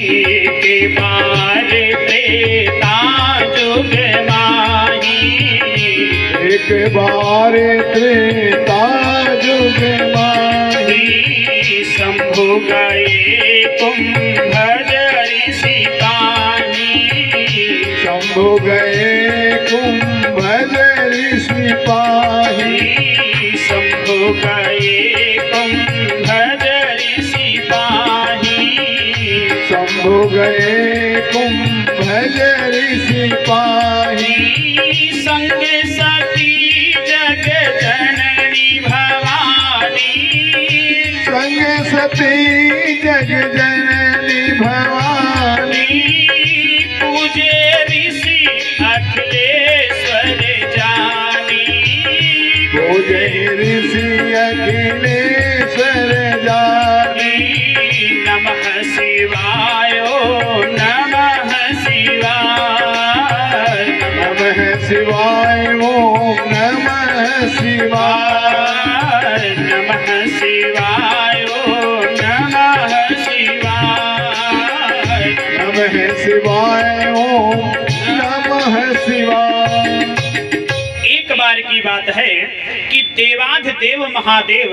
के बार त्रेता जुग माही, एक बार त्रेता जुग माही। शंभु गए कुंभज ऋषि पानी, शंभु गए कुंभज ऋषि पाही। शंभु गए कुंभज ऋषि पाही, शंभु गए कुंभज ऋषि पाही। संग सती जग जननी भवानी, संग सती जग जननी भवानी। पूजे ऋषि अखिलेश्वर जानी, पूजे ऋषि अखिलेश्वर जानी। नमः शिवाय ओम नमः शिवाय, नमः शिवाय ओम नमः शिवाय। नमः शिवाय ओम नमः शिवाय, नमः शिवाय ओम नमः शिवाय। एक बार की बात है कि देवाधिदेव महादेव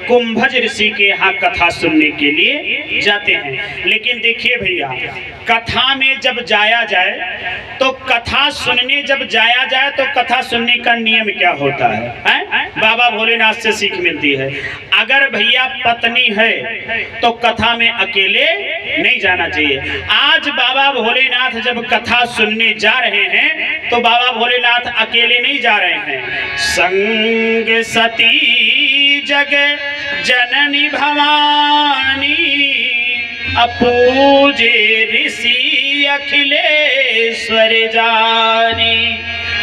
कुंभज ऋषि के यहाँ कथा सुनने के लिए जाते हैं। लेकिन देखिए भैया, कथा में जब जाया जाए तो कथा सुनने जब जाया जाए तो कथा सुनने का नियम क्या होता है? बाबा भोलेनाथ से सीख मिलती है। अगर भैया पत्नी है तो कथा में अकेले नहीं जाना चाहिए। आज बाबा भोलेनाथ जब कथा सुनने जा रहे हैं तो बाबा भोलेनाथ अकेले नहीं जा रहे हैं, संग सती जग जननी भवानी, अपूजे ऋषि अखिलेश्वर जानी।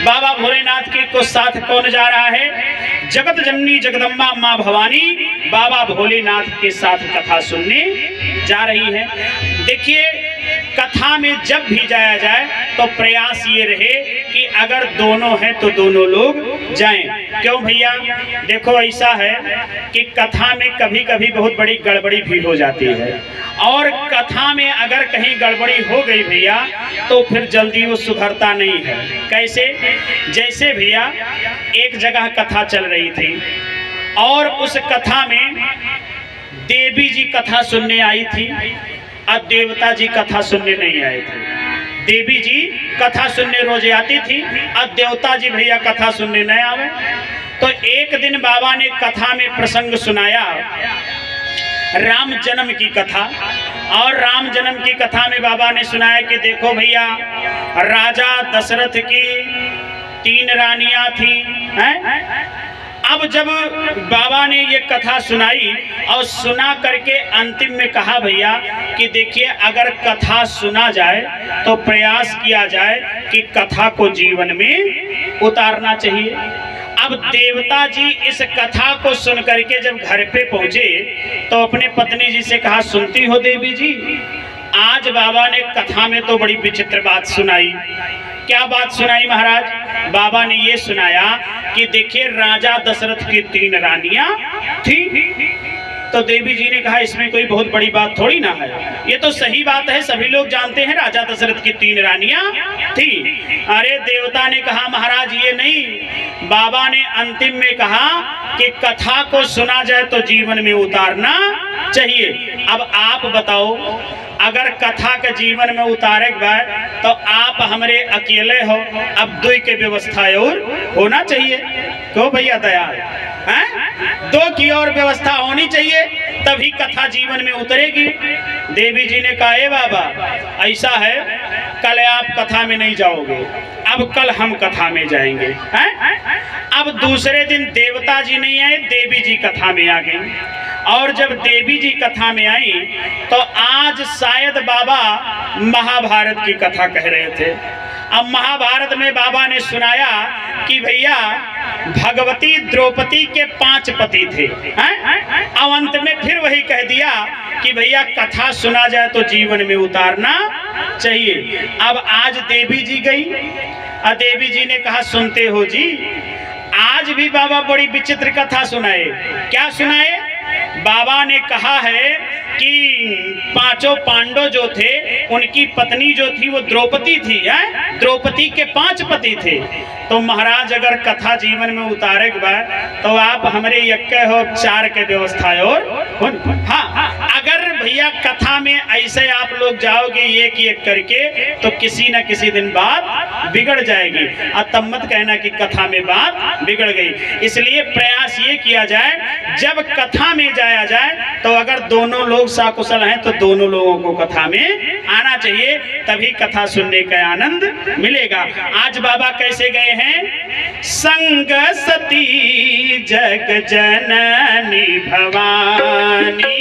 बाबा भोलेनाथ के को साथ कौन जा रहा है? जगत जननी जगदम्बा माँ भवानी बाबा भोलेनाथ के साथ कथा सुनने जा रही है। देखिए, कथा में जब भी जाया जाए तो प्रयास ये रहे कि अगर दोनों हैं तो दोनों लोग जाएं। क्यों भैया? देखो, ऐसा है कि कथा में कभी कभी बहुत बड़ी गड़बड़ी भी हो जाती है, और कथा में अगर कहीं गड़बड़ी हो गई भैया तो फिर जल्दी वो सुधरता नहीं है। कैसे? जैसे भैया, एक जगह कथा चल रही थी और उस कथा में देवी जी कथा सुनने आई थी और देवता जी कथा सुनने नहीं आए थे। देवी जी कथा सुनने रोज आती थी और देवता जी भैया कथा सुनने नहीं आवे। तो एक दिन बाबा ने कथा में प्रसंग सुनाया राम जन्म की कथा, और राम जन्म की कथा में बाबा ने सुनाया कि देखो भैया, राजा दशरथ की 3 रानियां थी हैं? अब जब बाबा ने ये कथा सुनाई और सुना करके अंतिम में कहा भैया कि देखिए, अगर कथा सुना जाए तो प्रयास किया जाए कि कथा को जीवन में उतारना चाहिए। अब देवता जी इस कथा को सुन करके जब घर पे पहुंचे तो अपने पत्नी जी से कहा, सुनती हो देवी जी, आज बाबा ने कथा में तो बड़ी विचित्र बात सुनाई। क्या बात सुनाई महाराज? बाबा ने ये सुनाया कि देखिए, राजा दशरथ की 3 रानियां थी। तो देवी जी ने कहा, इसमें कोई बहुत बड़ी बात थोड़ी ना है, ये तो सही बात है, सभी लोग जानते हैं राजा दशरथ की 3 रानियां थी। अरे देवता ने कहा, महाराज ये नहीं, बाबा ने अंतिम में कहा कि कथा को सुना जाए तो जीवन में उतारना चाहिए। अब आप बताओ, अगर कथा के जीवन में उतारे गए तो आप हमारे अकेले हो, अब 2 के व्यवस्था और होना चाहिए। क्यों भैया दयाल हैं? 2 की और व्यवस्था होनी चाहिए, तभी कथा जीवन में उतरेगी। देवी जी ने कहा, ए बाबा ऐसा है, कल आप कथा में नहीं जाओगे, अब कल हम कथा में जाएंगे हैं? अब दूसरे दिन देवता जी नहीं आए, देवी जी कथा में आ गई। और जब देवी जी कथा में आई तो आज शायद बाबा महाभारत की कथा कह रहे थे। अब महाभारत में बाबा ने सुनाया कि भैया भगवती द्रौपदी के 5 पति थे हैं? अब अंत में फिर वही कह दिया कि भैया कथा सुना जाए तो जीवन में उतारना चाहिए। अब आज देवी जी गई और देवी जी ने कहा, सुनते हो जी, आज भी बाबा बड़ी विचित्र कथा सुनाए। क्या सुनाए? बाबा ने कहा है कि पांचों पांडव जो थे उनकी पत्नी जो थी वो द्रौपदी थी। है द्रौपदी के 5 पति थे। तो महाराज अगर कथा जीवन में उतारे के बाद तो आप हमारे यक्के हो 4 के व्यवस्था और हाँ, अगर भैया कथा में ऐसे आप लोग जाओगे एक एक करके तो किसी न किसी दिन बात बिगड़ जाएगी। और तब मत कहना कि कथा में बात बिगड़ गई। इसलिए प्रयास ये किया जाए जब कथा में जाया जाए तो अगर दोनों लोग सकुशल हैं तो दोनों लोगों को कथा में आना चाहिए, तभी कथा सुनने का आनंद मिलेगा। आज बाबा कैसे गए हैं? संग सती जग जननी भवानी,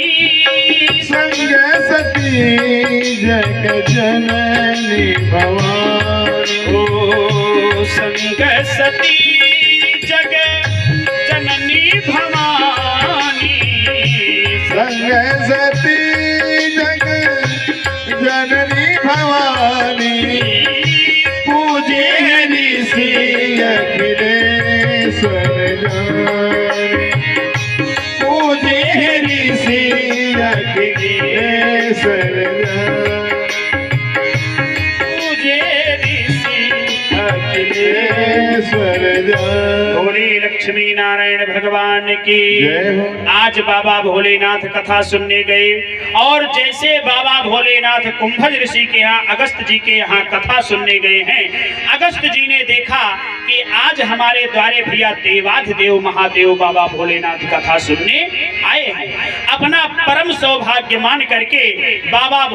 संग सती जग जननी भवानी, ओ संग सती जग जननी भवानी, संग सती जग जननी भवानी, पूजे ऋषि अखिलेश्वर जानी, पूजे ऋषि अखिलेश्वर जानी, पूजे ऋषि अखिलेश्वर जानी। भोले लक्ष्मी नारायण भगवान की जय हो। आज बाबा भोलेनाथ कथा सुनने गए और जैसे बाबा भोलेनाथ कुंभज ऋषि के यहाँ अगस्त जी के यहाँ कथा सुनने गए हैं, अगस्त जी ने देखा कि आज हमारे द्वारे भैया देवाधिदेव महादेव बाबा भोलेनाथ कथा सुनने आए हैं। अपना परम सौभाग्य मान करके बाबा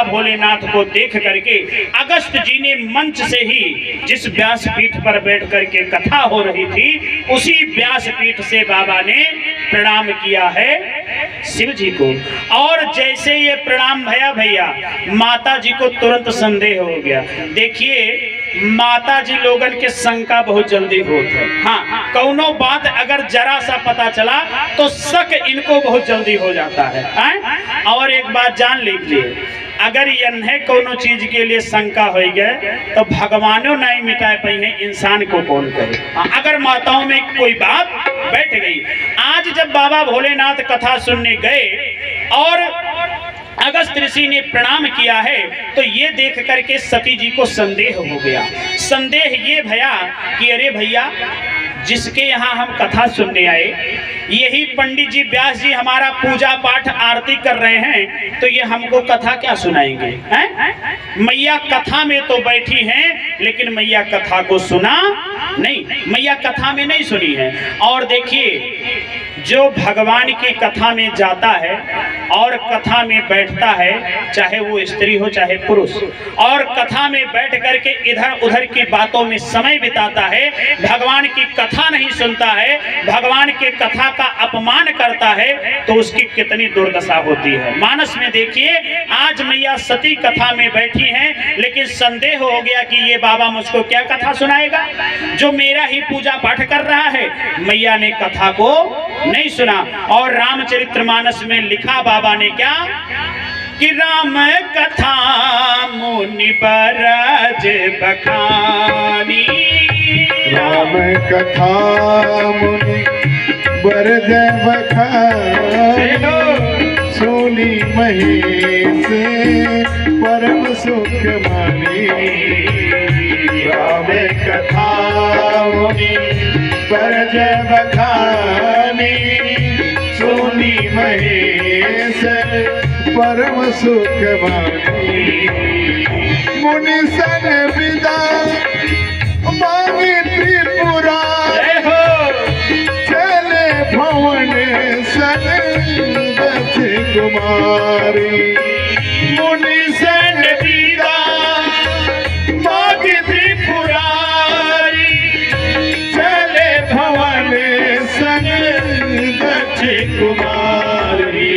भोलेनाथ को देख करके अगस्त जी ने मंच से ही जिस व्यासपीठ पर बैठ करके कथा हो रही थी उसी व्यासपीठ से बाबा ने प्रणाम किया है शिव जी को। और जैसे ये प्रणाम भैया माता जी को तुरंत संदेह हो गया। देखिए माता जी लोगन के शंका बहुत जल्दी होता है। हाँ, कौनो बात अगर जरा सा पता चला तो शक इनको बहुत जल्दी हो जाता है। और एक बात जान लीजिए, अगर यन्हे कोनो चीज के लिए शंका हो गए तो भगवानों नहीं मिटा पाई है, इंसान को कौन करे। अगर माताओं में कोई बात बैठ गई। आज जब बाबा भोलेनाथ कथा सुनने गए और अगस्त ऋषि ने प्रणाम किया है तो ये देख करके सती जी को संदेह हो गया। संदेह ये भैया कि अरे भैया जिसके यहाँ हम कथा सुनने आए यही पंडित जी व्यास जी हमारा पूजा पाठ आरती कर रहे हैं तो ये हमको कथा क्या सुनाएंगे हैं? मैया कथा में तो बैठी हैं लेकिन मैया कथा को सुना नहीं, मैया कथा में नहीं सुनी है। और देखिए जो भगवान की कथा में जाता है और कथा में बैठता है, चाहे वो स्त्री हो चाहे पुरुष, और कथा में बैठ करके इधर उधर की बातों में समय बिताता है, भगवान की कथा नहीं सुनता है, भगवान के कथा का अपमान करता है, तो उसकी कितनी दुर्दशा होती है। मानस में देखिए आज मैया सती कथा में बैठी हैं लेकिन संदेह हो गया कि ये बाबा मुझको क्या कथा सुनाएगा, जो मेरा ही पूजा पाठ कर रहा है। मैया ने कथा को नहीं सुना। और रामचरितमानस में लिखा बाबा ने क्या कि राम कथा मुनि बरज बखानी, राम कथा मुनि बरज बखानी, सोनी मही से परम सुख मानी, राम कथा मुनि बरज बखानी, सोनी महेश परम सुख मानी, मुनि सन विदा मांगी त्रिपुरा, चले भवन सन दक्ष कुमारी, मुनि सन विदा मांगी त्रिपुरारी, चले भवन सन दक्ष कुमारी,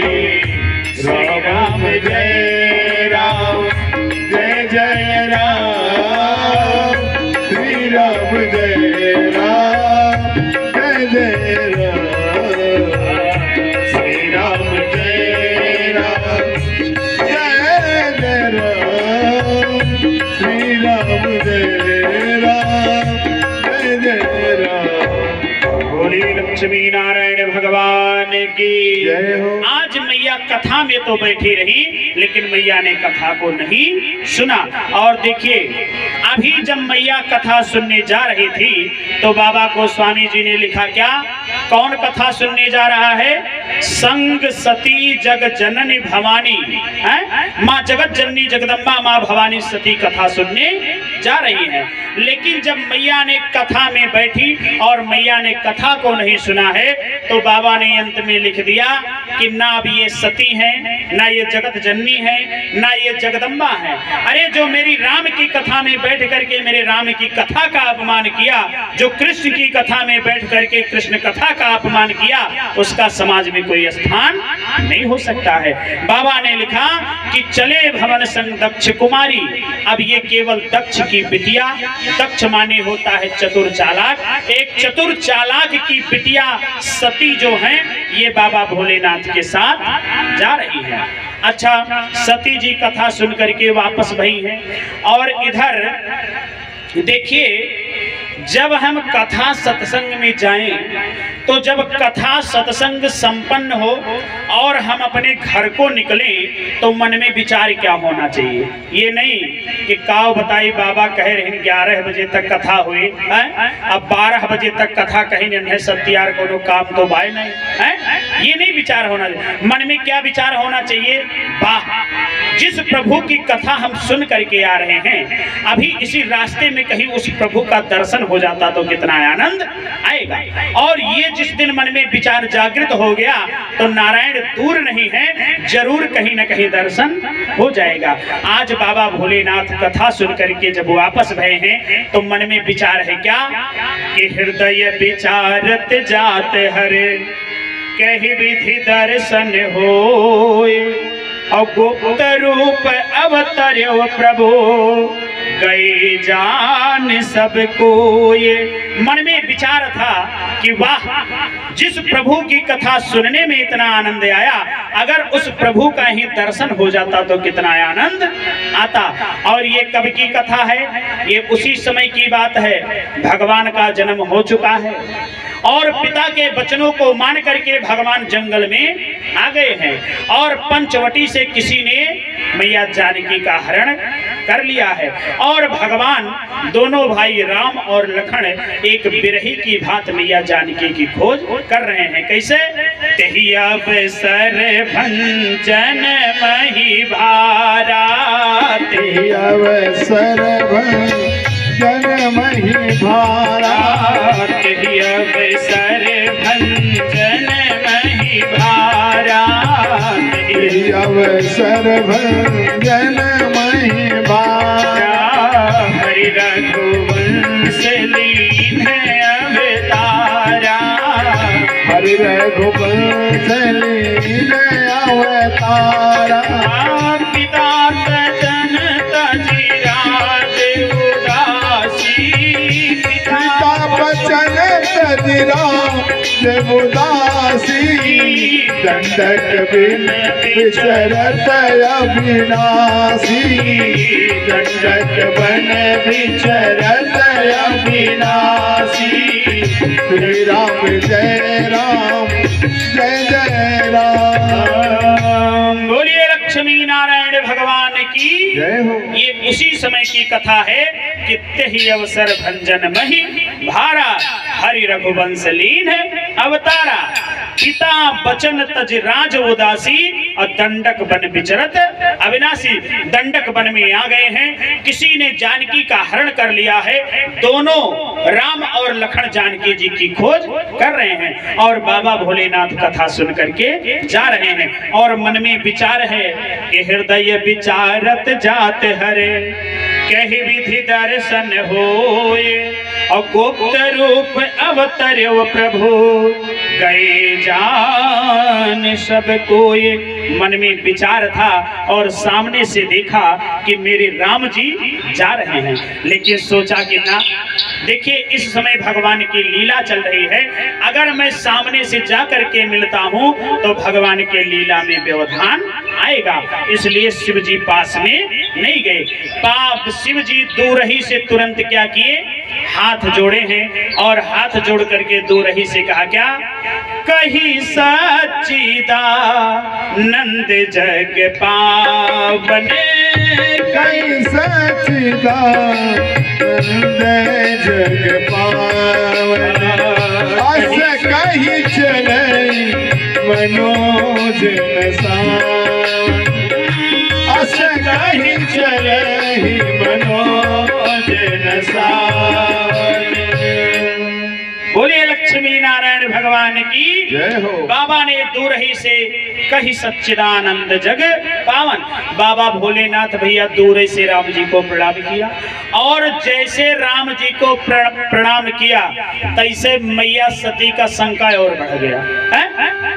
राम जय राम जय जय राम, श्री राम जय राम जय जय राम, श्री राम जय राम जय जय लक्ष्मी नारायण भगवान की जय हो। आज मैया कथा में तो बैठी रही, लेकिन मैया ने कथा को नहीं सुना। और देखिए, अभी जब मैया कथा सुनने जा रही थी तो बाबा गोस्वामी जी ने लिखा क्या, कौन कथा सुनने जा रहा है? संग सती जग जननी भवानी, माँ जगत जननी जगदम्बा माँ भवानी सती कथा सुनने जा रही है। लेकिन जब मैया ने कथा में बैठी और मैया ने कथा को नहीं सुना है तो बाबा ने अंत में लिख दिया कि ना अब ये सती है, ना ये जगत जननी है, ना ये जगदम्बा है। अरे जो मेरी राम की कथा में बैठ करके मेरे राम की कथा का अपमान किया, जो कृष्ण की कथा में बैठ करके कृष्ण कथा का अपमान किया, उसका समाज में कोई स्थान नहीं हो सकता है। बाबा ने लिखा कि चले भवन संग दक्ष कुमारी। अब ये केवल दक्ष की बिटिया, दक्ष माने होता है चतुर चालाक, एक चतुर चालाक की बिटिया सती जो है ये बाबा भोलेनाथ के साथ जा रही है। अच्छा, सती जी कथा सुन करके वापस भई हैं। और इधर देखिए, जब हम कथा सत्संग में जाएं तो जब कथा सत्संग संपन्न हो और हम अपने घर को निकलें तो मन में विचार क्या होना चाहिए? ये नहीं कि काव बताई बाबा कह रहे हैं 11 बजे तक कथा हुई, अब 12 बजे तक कथा कहीं नहीं, सत्यार कोनो काम तो भाई नहीं है। ये नहीं विचार होना चाहिए। मन में क्या विचार होना चाहिए? वाह, जिस प्रभु की कथा हम सुन करके आ रहे हैं, अभी इसी रास्ते में कहीं उस प्रभु का दर्शन हो जाता तो कितना आनंद आएगा। और ये जिस दिन मन में विचार जागृत हो गया तो नारायण दूर नहीं है, जरूर कहीं न कहीं दर्शन हो जाएगा। आज बाबा भोलेनाथ कथा सुन करके जब वापस भए हैं तो मन में विचार है क्या कि हृदय विचारत जात हरे, कही विधि दर्शन होए, और गुप्त रूप अवतर्यो प्रभु, गए जान सबको। ये मन में विचार था कि वाह, जिस प्रभु की कथा सुनने में इतना आनंद आया, अगर उस प्रभु का ही दर्शन हो जाता तो कितना आनंद आता। और ये कब की कथा है? ये उसी समय की बात है, भगवान का जन्म हो चुका है और पिता के वचनों को मान करके भगवान जंगल में आ गए हैं और पंचवटी से किसी ने मैया जानकी का हरण कर लिया है। और भगवान दोनों भाई राम और लखन एक बिरही की भांति मैया जानकी की खोज कर रहे हैं। कैसे? तेहि अवसर भंजन मही भारा, तेहि अवसर भंजन मही भारा, तेहि अवसर भंजन मही भारा, तेहि अवसर भंजन मही भारा, हरि रघुवंश लीन अवतारा, हरि रघुवंश लीन अवतारा, पिता तजन तजि राज उदासी, पिता बचन तजि राज उदासी, दंडक बिन विचरत अविनाशी, दंडक बन विचरत अविनाशी। श्री राम जय राम, जय जय राम। बोलिए लक्ष्मी नारायण भगवान की जय हो। ये उसी समय की कथा है कि तेहि अवसर भंजन मही भारा, हरि रघुवंश लीन अवतारा, पिता बचन तज राज उदासी, और दंडक बन विचरत अविनाशी। दंडक वन में आ गए हैं, किसी ने जानकी का हरण कर लिया है। दोनों राम और लखन जानकी जी की खोज कर रहे हैं और बाबा भोलेनाथ कथा सुन करके जा रहे हैं। और मन में विचार है कि हृदय विचारत जात हरे, कही विधि दर्शन होए, और गुप्त रूप अवतर्यो प्रभु, गए जान सब कोई। मन में विचार था और सामने से देखा कि मेरे राम जी जा रहे हैं, लेकिन सोचा कि ना, देखिए इस समय भगवान की लीला चल रही है, अगर मैं सामने से जा करके मिलता हूं तो भगवान के लीला में व्यवधान आएगा, इसलिए शिव जी पास में नहीं गए। पाप शिव जी दूर ही से तुरंत क्या किए, हाथ जोड़े हैं और हाथ जोड़ करके दो रही से कहा क्या, कही सच्चिदानंद जग पावन, कई सच्चिदानंद जग पावन, अस कही चले मनोज सावन, अस कही चले मनोज सावन। बोलिए लक्ष्मी नारायण भगवान की जय हो। बाबा ने दूर ही से कही सच्चिदानंद जग पावन। बाबा भोलेनाथ भैया दूर से राम जी को प्रणाम किया और जैसे राम जी को प्रणाम किया तैसे मैया सती का शंका और बढ़ गया है?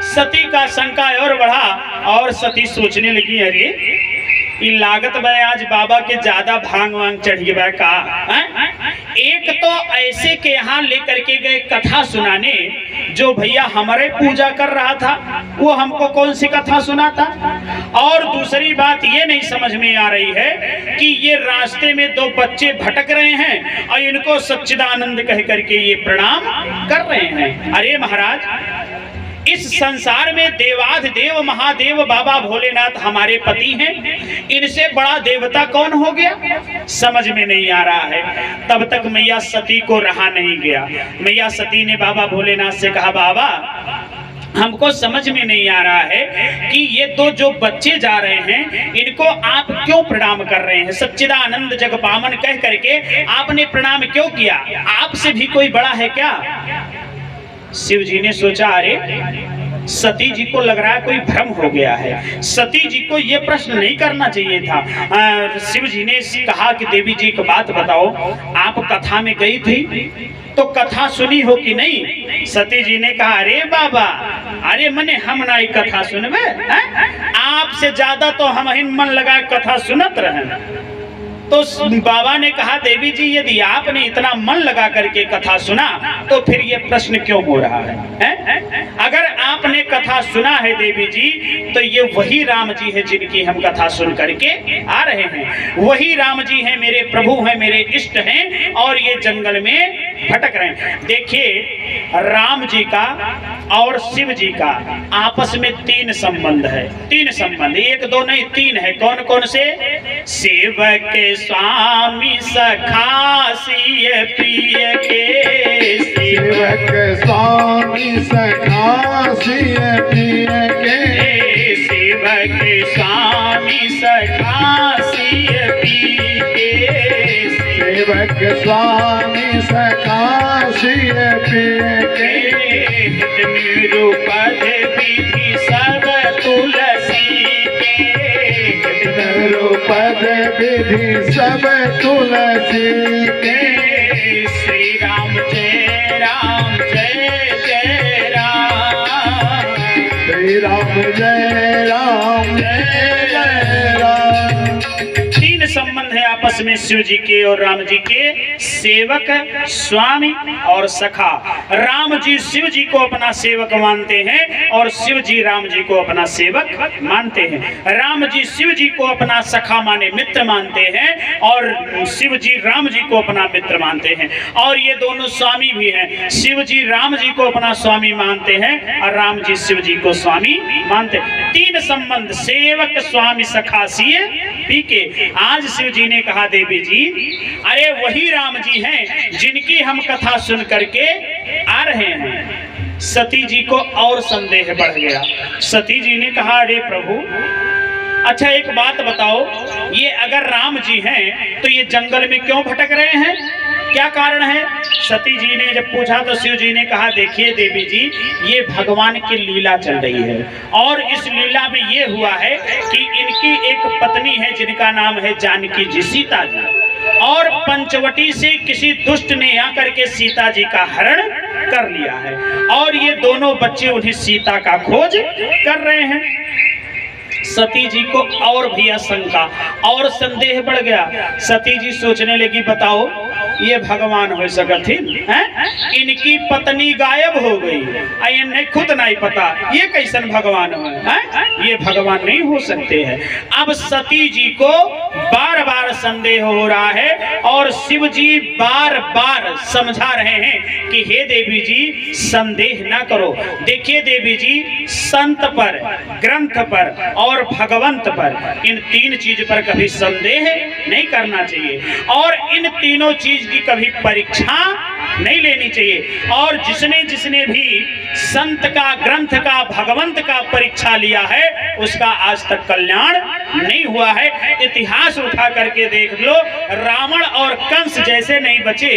सती का शंका और बढ़ा और सती सोचने लगी, अरे ये लागत भाई आज बाबा के ज्यादा भांग वांग चढ़ गया का है? एक तो ऐसे के यहाँ लेकर के गए कथा सुनाने जो भैया हमारे पूजा कर रहा था, वो हमको कौन सी कथा सुनाता। और दूसरी बात ये नहीं समझ में आ रही है कि ये रास्ते में दो बच्चे भटक रहे हैं और इनको सच्चिदानंद कह करके ये प्रणाम कर रहे हैं। अरे महाराज, इस संसार में देवाधिदेव महादेव बाबा भोलेनाथ हमारे पति हैं, इनसे बड़ा देवता कौन हो गया, समझ में नहीं आ रहा है। तब तक मैया सती को रहा नहीं गया। मैया सती ने बाबा भोलेनाथ से कहा, बाबा हमको समझ में नहीं आ रहा है कि ये दो जो बच्चे जा रहे हैं इनको आप क्यों प्रणाम कर रहे हैं, सच्चिदानंद जग पावन कह करके आपने प्रणाम क्यों किया, आपसे भी कोई बड़ा है क्या। शिव जी ने सोचा, अरे सती जी को लग रहा है कोई भ्रम हो गया है, सती जी को ये प्रश्न नहीं करना चाहिए था। शिव जी ने कहा कि देवी जी को बात बताओ, आप कथा में गई थी तो कथा सुनी हो कि नहीं। सती जी ने कहा, अरे बाबा, अरे मने हम ना कथा सुनबे, आपसे ज्यादा तो हम मन लगा कथा सुनत रहे। तो बाबा ने कहा, देवी जी यदि आपने इतना मन लगा करके कथा सुना तो फिर ये प्रश्न क्यों हो रहा है? अगर आपने कथा सुना है देवी जी तो ये वही राम जी है जिनकी हम कथा सुन करके आ रहे हैं, वही राम जी हैं, मेरे प्रभु हैं, मेरे इष्ट हैं और ये जंगल में भटक रहे हैं। देखिए राम जी का और शिव जी का आपस में तीन संबंध है, तीन संबंध, एक दो नहीं तीन है। कौन कौन से? सेवक स्वामी सखा सिय प्रिय के, सेवक स्वामी सखा सिय प्रिय के, सेवक स्वामी सखा सिय प्रिय के, सेवक स्वामी सखा सिय प्रिय के, निरुपद विधि सब तुलसी के, निरुपद विधि सब तुलसी के, श्री राम जय राम जय जय राम, श्री राम जय राम जय जय राम। तीन संबंध है आपस में शिव जी के और राम जी के, सेवक स्वामी और सखा। राम जी शिव जी को अपना सेवक मानते हैं और शिव जी राम जी को अपना सेवक मानते हैं। राम जी शिव जी को अपना सखा माने मित्र मानते हैं और शिव जी राम जी को अपना मित्र मानते हैं। और ये दोनों स्वामी भी हैं, शिव जी राम जी को अपना स्वामी मानते हैं और राम जी शिव जी को स्वामी मानते हैं। तीन संबंध, सेवक स्वामी सखा सिय पी के। आज शिव जी ने कहा, देवी जी अरे वही राम जी हैं जिनकी हम कथा सुन करके आ रहे हैं। सती जी को और संदेह बढ़ गया। सती जी ने कहा, अरे प्रभु अच्छा एक बात बताओ, ये अगर राम जी हैं तो ये जंगल में क्यों भटक रहे हैं, क्या कारण है? सती जी ने जब पूछा तो शिव जी ने कहा, देखिए देवी जी ये भगवान की लीला चल रही है और इस लीला में ये हुआ है कि इनकी एक पत्नी है जिनका नाम है जानकी जी, सीता जी, और पंचवटी से किसी दुष्ट ने आकर के सीता जी का हरण कर लिया है और ये दोनों बच्चे उन्हें सीता का खोज कर रहे हैं। सती जी को और भी आशंका और संदेह बढ़ गया। सती जी सोचने लगी, बताओ ये भगवान हो सकथिन हैं? इनकी पत्नी गायब हो गई, इन्हें खुद नहीं पता ये कैसन भगवान है? ये भगवान नहीं हो सकते हैं। अब सती जी को बार बार संदेह हो रहा है और शिव जी बार बार समझा रहे हैं कि हे देवी जी संदेह ना करो। देखिए देवी जी, संत पर, ग्रंथ पर और भगवंत पर, इन तीन चीज पर कभी संदेह नहीं करना चाहिए और इन तीनों चीज की कभी परीक्षा नहीं लेनी चाहिए। और जिसने जिसने भी संत का, ग्रंथ का, भगवंत का परीक्षा लिया है उसका आज तक कल्याण नहीं हुआ है। इतिहास उठा करके देख लो, रावण और कंस जैसे नहीं बचे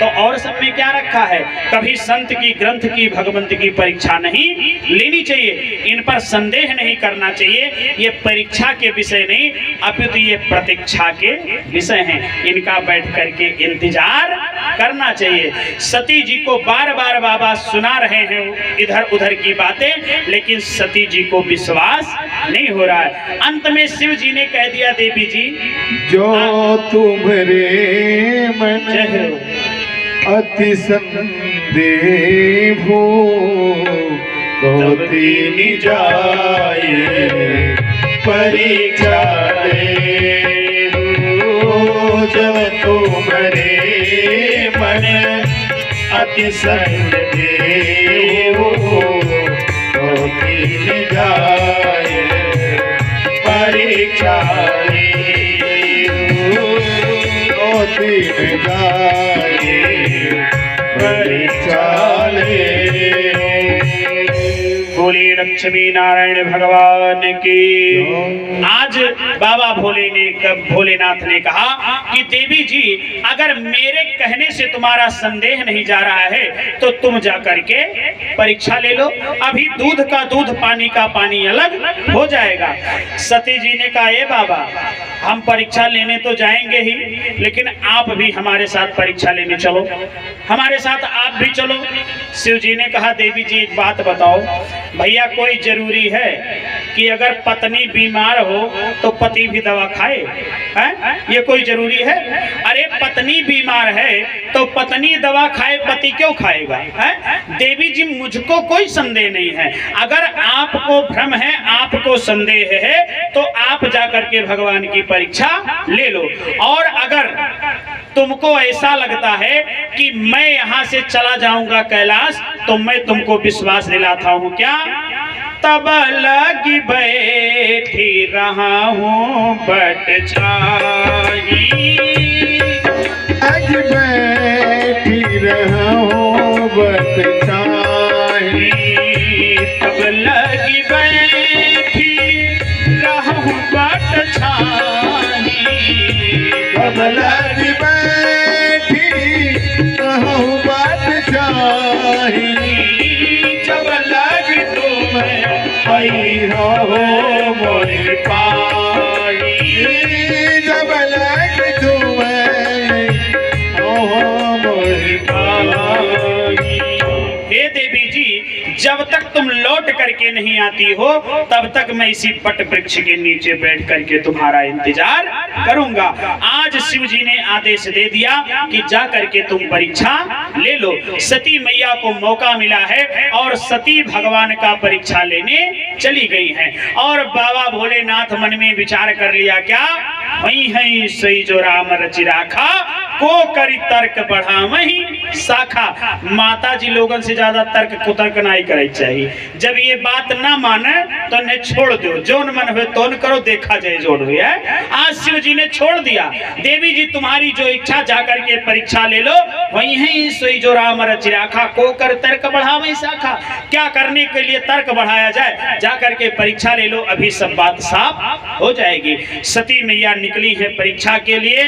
तो और सब में क्या रखा है। कभी संत की, ग्रंथ की, भगवंत की परीक्षा नहीं लेनी चाहिए, इन पर संदेह नहीं करना चाहिए। ये परीक्षा के विषय नहीं अपितु ये प्रतीक्षा के विषय हैं, इनका बैठ करके इंतजार करना चाहिए। सती जी को बार बार बाबा सुना रहे हैं इधर उधर की बातें, लेकिन सती जी को विश्वास नहीं हो रहा है। अंत में शिव जी ने कह दिया, देवी जी जो तुम्हारे मन अति संदेह हो तो तीन जाए परीक्षा ले। जब तुम्हारे मन अति संदेह हो तो तीन जाए परीक्षा ले। तो तीन जाए परीक्षा ले। बोली लक्ष्मी नारायण भगवान की। आज बाबा भोलेनाथ ने कहा कि देवी जी अगर मेरे कहने से तुम्हारा संदेह नहीं जा रहा है तो तुम जा करके परीक्षा ले लो, अभी दूध का दूध, पानी का पानी अलग हो जाएगा। सती जी ने कहा, ए बाबा हम परीक्षा लेने तो जाएंगे ही, लेकिन आप भी हमारे साथ परीक्षा लेने चलो, हमारे साथ आप भी चलो। शिव जी ने कहा, देवी जी एक बात बताओ, भैया कोई जरूरी है कि अगर पत्नी बीमार हो तो पति भी दवा खाए? है ये कोई जरूरी है? अरे पत्नी बीमार है तो पत्नी दवा खाए, पति क्यों खाएगा? है देवी जी मुझको कोई संदेह नहीं है, अगर आपको भ्रम है, आपको संदेह है तो आप जाकर के भगवान की परीक्षा ले लो। और अगर तुमको ऐसा लगता है कि मैं यहाँ से चला जाऊंगा कैलाश तो मैं तुमको विश्वास दिलाता हूँ क्या, तब लगी बैठी रहा हूँ बट छाई। आज बैठी रहा हूँ बट छाई। तब लगी बैठी रहा हूँ बट छाई। तब लगी बैठी रहा हूँ बट छाई। जब लगी तुम्हें आई हो मोरी पाई। जब लगी तुम्हें हो मोरी पाई। हे देवी जी जब तक तुम लौट करके नहीं आती हो तब तक मैं इसी पट वृक्ष के नीचे बैठ करके तुम्हारा इंतजार करूंगा। आज शिव जी ने आदेश दे दिया कि जा करके तुम परीक्षा ले लो। सती मैया को मौका मिला है और सती भगवान का परीक्षा लेने चली गई हैं। और बाबा भोलेनाथ मन में विचार कर लिया, क्या वही है सही जो राम रचि राखा, को करी तर्क बढ़ा वही शाखा। माता जी लोगन से ज्यादा तर्क कुतर्क नहीं करे चाहिए। जब ये बात ना माने तो इन्हें छोड़ दो, जोन मन हुए तोन करो, देखा जाए जोन हुए। आज शिव जी ने छोड़ दिया, देवी जी तुम्हारी जो इच्छा जाकर के परीक्षा ले लो, वही है सोई जो राम रचि राखा, को कर तर्क बढ़ा वही शाखा। क्या करने के लिए तर्क बढ़ाया जाए, जाकर के परीक्षा ले लो, अभी सब बात साफ हो जाएगी। सती मैया निकली है परीक्षा के लिए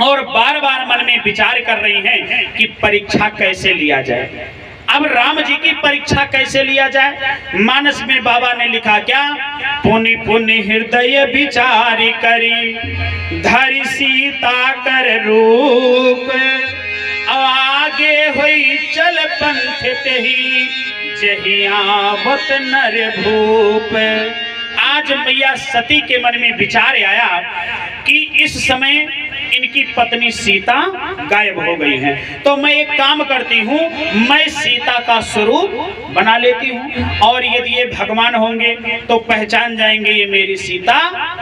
और बार बार मन में विचार कर रही हैं कि परीक्षा कैसे लिया जाए। अब राम जी की परीक्षा कैसे लिया जाए। मानस में बाबा ने लिखा, क्या पुनि पुनि हृदय विचारी करी, धरि सीता कर रूप, आगे हुई चल पंथ तेहि, जहि आवत नर भूप। आज मैया सती के मन में विचार आया कि इस समय इनकी पत्नी सीता गायब हो गई है, तो मैं एक काम करती हूँ, मैं सीता का स्वरूप बना लेती हूँ और यदि ये भगवान होंगे तो पहचान जाएंगे ये मेरी सीता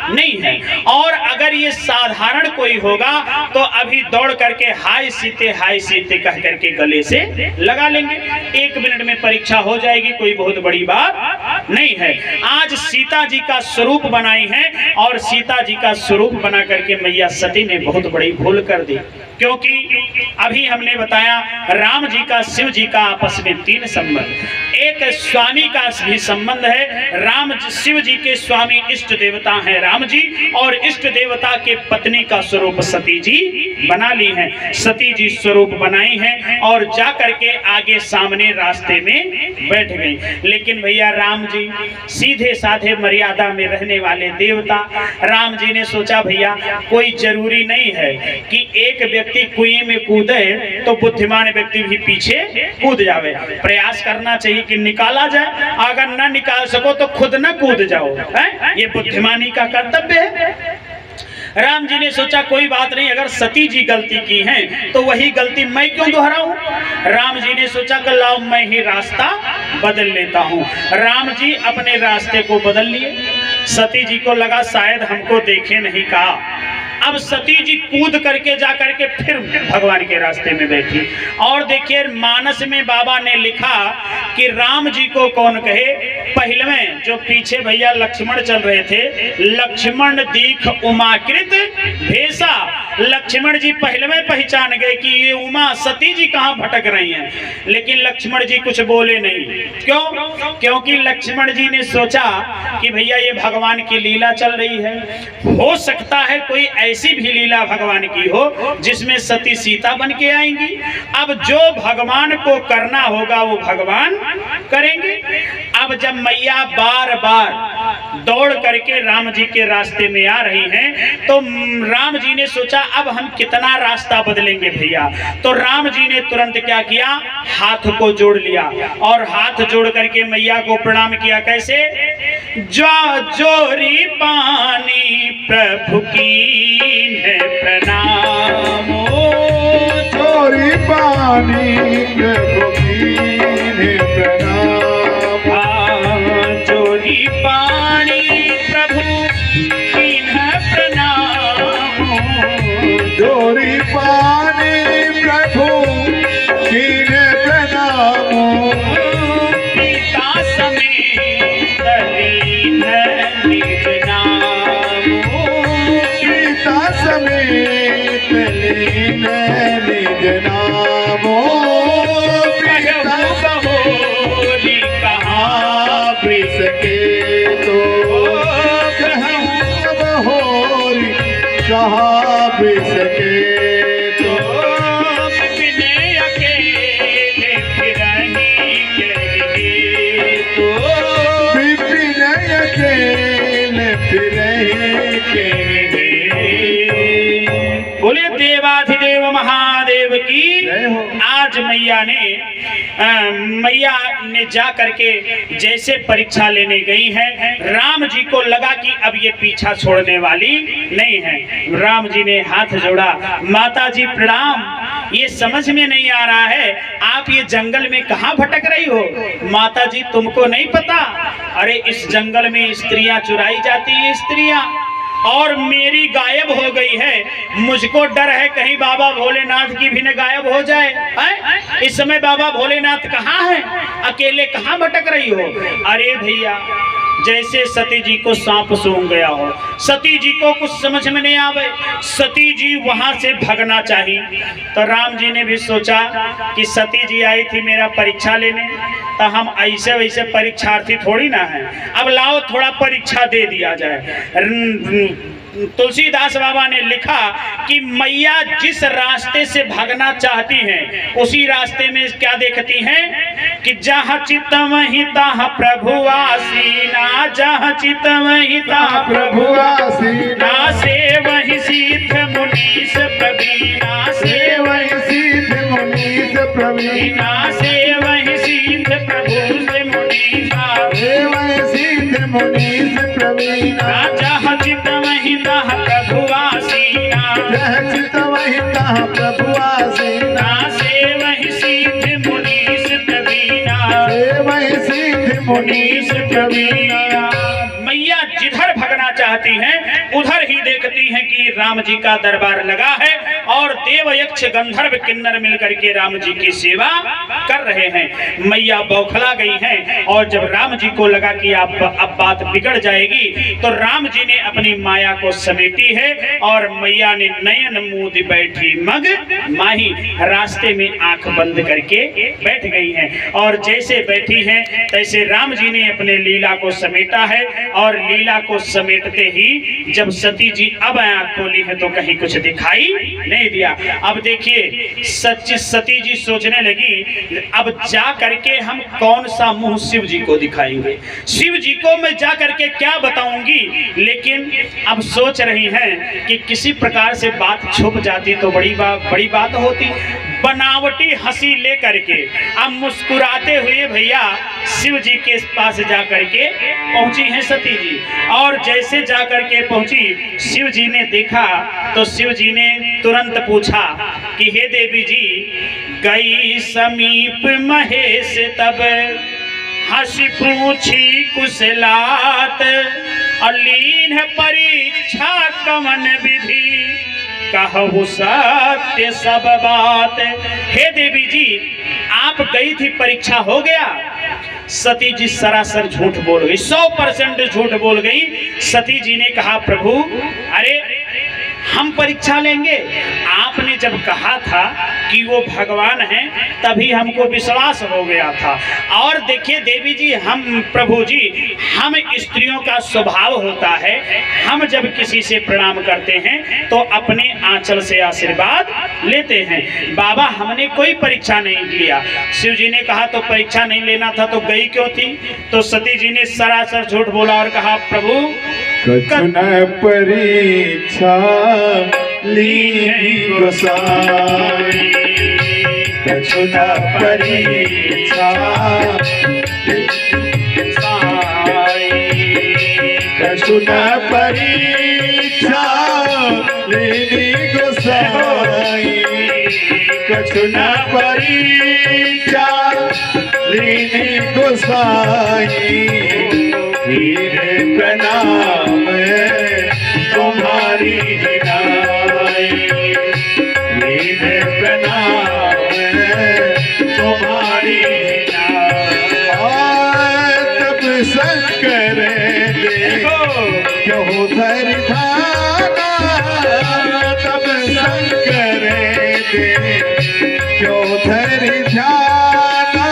नहीं है। और अगर अगर ये साधारण कोई होगा तो अभी दौड़ करके हाय सीते कह करके गले से लगा लेंगे, 1 मिनट में परीक्षा हो जाएगी, कोई बहुत बड़ी बात नहीं है। आज सीता जी का स्वरूप बनाई है और सीता जी का स्वरूप बना करके मैया सती ने बहुत बड़ी भूल कर दी, क्योंकि अभी हमने बताया राम जी का शिव जी का आपस में 3 संबंध, एक स्वामी का भी संबंध है। राम शिव जी के स्वामी इष्ट देवता हैं राम जी, और इष्ट देवता के पत्नी का स्वरूप सती जी बना ली है। सती जी स्वरूप बनाई है और जा करके आगे सामने रास्ते में बैठ गई। लेकिन भैया राम जी सीधे साधे मर्यादा में रहने वाले देवता, राम जी ने सोचा भैया कोई जरूरी नहीं है कि एक व्यक्ति कुएं में कूदे तो बुद्धिमान व्यक्ति भी पीछे कूद जावे, प्रयास करना चाहिए कि निकाला जाए, अगर न निकाल सको तो खुद न कूद जाओ, है? ये बुद्धिमानी का कर्तव्य है। राम जी ने सोचा कोई बात नहीं, अगर सती जी गलती की हैं तो वही गलती मैं क्यों दोहराऊं। राम जी ने सोचा कि लाओ मैं ही रास्ता बदल लेता हूं। राम जी अपने रास्ते को बदल लिए। सती जी को लगा शायद हमको देखे नहीं कहा, अब सती जी कूद करके जा करके फिर भगवान के रास्ते में बैठी। और देखिए मानस में बाबा ने लिखा कि राम जी को कौन कहे, पहले में जो पीछे भैया लक्ष्मण चल रहे थे, लक्ष्मण दीख उमाकृत भेषा, लक्ष्मण जी पहले में पहचान गए कि ये उमा सती जी कहाँ भटक रही हैं, लेकिन लक्ष्मण जी कुछ बोले नहीं। क्यों? क्योंकि लक्ष्मण जी ने सोचा कि भैया ये भगवान की लीला चल रही है, हो सकता है कोई ऐसी भी लीला भगवान की हो जिसमें सती सीता बन के आएंगी। अब जो भगवान को करना होगा वो भगवान करेंगे। अब जब मैया बार बार दौड़ करके राम जी के रास्ते में आ रही हैं तो राम जी ने सोचा अब हम कितना रास्ता बदलेंगे भैया। तो राम जी ने तुरंत क्या किया, हाथ को जोड़ लिया और हाथ जोड़ करके मैया को प्रणाम किया। कैसे? जो जोरी पानी प्रभु की है प्रणाम, जोरी पानी प्रभु की है प्रणाम, जोरी पानी प्रभु की है प्रणाम, जोरी पानी प्रभु की है प्रणाम, पिता समेत लीन निज नाम, पिता समेत लीन निज नाम, पिता बहोरी कहाँ सके तो बहोरी कहाँ भी सके तो, बिने अकेले फिरही के तो, बिपिन अकेले फिरही के बोले देवाधिदेव महादेव की। जय हो। आज मैया ने जा करके जैसे परीक्षा लेने गई है, राम जी को लगा कि अब ये पीछा छोड़ने वाली नहीं है। राम जी ने हाथ जोड़ा, माता जी प्रणाम, ये समझ में नहीं आ रहा है आप ये जंगल में कहाँ भटक रही हो। माता जी तुमको नहीं पता, अरे इस जंगल में स्त्रियां चुराई जाती है, स्त्रियां, और मेरी गायब हो गई है, मुझको डर है कहीं बाबा भोलेनाथ की भी न गायब हो जाए। इस समय बाबा भोलेनाथ कहाँ हैं, अकेले कहाँ भटक रही हो। अरे भैया जैसे सती जी को सांप सूंघ गया हो, सती जी को कुछ समझ में नहीं आवे, सती जी वहां से भगना चाहिए। तो राम जी ने भी सोचा कि सती जी आई थी मेरा परीक्षा लेने, तो हम ऐसे वैसे परीक्षार्थी थोड़ी ना है, अब लाओ थोड़ा परीक्षा दे दिया जाए। तुलसीदास बाबा ने लिखा कि मैया जिस रास्ते से भागना चाहती हैं उसी रास्ते में क्या देखती हैं कि जहाँ चित्त वहीं तहाँ प्रभु आसीना, जहाँ चित्त वहीं तहाँ प्रभु आसीना, से वहीं सिद्ध मुनीस प्रवीणा, से वहीं सिद्ध मुनीस प्रवीणा, से वहीं सिद्ध प्रभु से मुनीसा, से वहीं सिद्ध मुनीस प्रवीणा, जहाँ चित्त वहीं तहाँ प्रभु आसीना, जहाँ चित्त वहीं तहाँ प्रभु आसीना, से वहीं सिद्ध मुनीस प्रवीणा, से वहीं सिद्ध मुनीस प्रवीणा। मैया जिधर भगना चाहती हैं उधर ही देखती हैं कि कि राम जी का दरबार लगा है और देव यक्ष गंधर्व किन्नर मिलकर के राम जी की सेवा कर रहे हैं। मैया बौखला गई हैं और जब राम जी को लगा कि अब बात बिगड़ जाएगी तो राम जी ने अपनी माया को समेटी है और मैया ने नयन मूंद बैठी मग माही, रास्ते में आंख बंद करके बैठ गई हैं। और जैसे बैठी हैं तैसे राम जी ने अपने लीला को समेटा है और लीला को समेटते ही जब सती जी अब आंख खोली है तो कहीं कुछ दिखाई नहीं दिया। अब देखिए सती जी सोचने लगी अब जा करके हम कौन सा मुंह शिव जी को दिखाएंगे, शिव जी को मैं जा करके क्या बताऊंगी। लेकिन अब सोच रही हैं कि किसी प्रकार से बात छुप जाती तो बड़ी बात होती। बनावटी हंसी लेकर के अब मुस्कुराते हुए भैया शिव जी के पास जाकर के पहुंची हैं सती जी। और जैसे जाकर के पहुंची शिव जी ने देखा तो शिव जी ने तुरंत पूछा कि हे देवी जी, गई समीप महेश तब हंसी पूछी कुशलात, अलीन परीक्षा कमन विधि कहु सत्य सब बात। हे देवी जी, आप गई थी, परीक्षा हो गया। सती जी सरासर झूठ बोल गई, 100% झूठ बोल गई। सती जी ने कहा प्रभु अरे हम परीक्षा लेंगे, आपने जब कहा था कि वो भगवान हैं तभी हमको विश्वास हो गया था। और देखिए देवी जी, हम प्रभु जी, हम स्त्रियों का स्वभाव होता है, हम जब किसी से प्रणाम करते हैं तो अपने आंचल से आशीर्वाद लेते हैं। बाबा हमने कोई परीक्षा नहीं लिया। शिव जी ने कहा तो परीक्षा नहीं लेना था तो गई क्यों थी? तो सती जी ने सरासर झूठ बोला और कहा प्रभु कछु न परीक्षा ली गोसाई, कछु न परीक्षा कछु न परीक्षा ली गोसाई, कछु न परीक्षा ली गोसाई। हीरे प्रणाम तुम्हारी हिनाई, हीरे प्रणाम तुम्हारी हिनाई। तब शंकर क्यों धर धाना, तब शंकर क्यों धर ध्याना।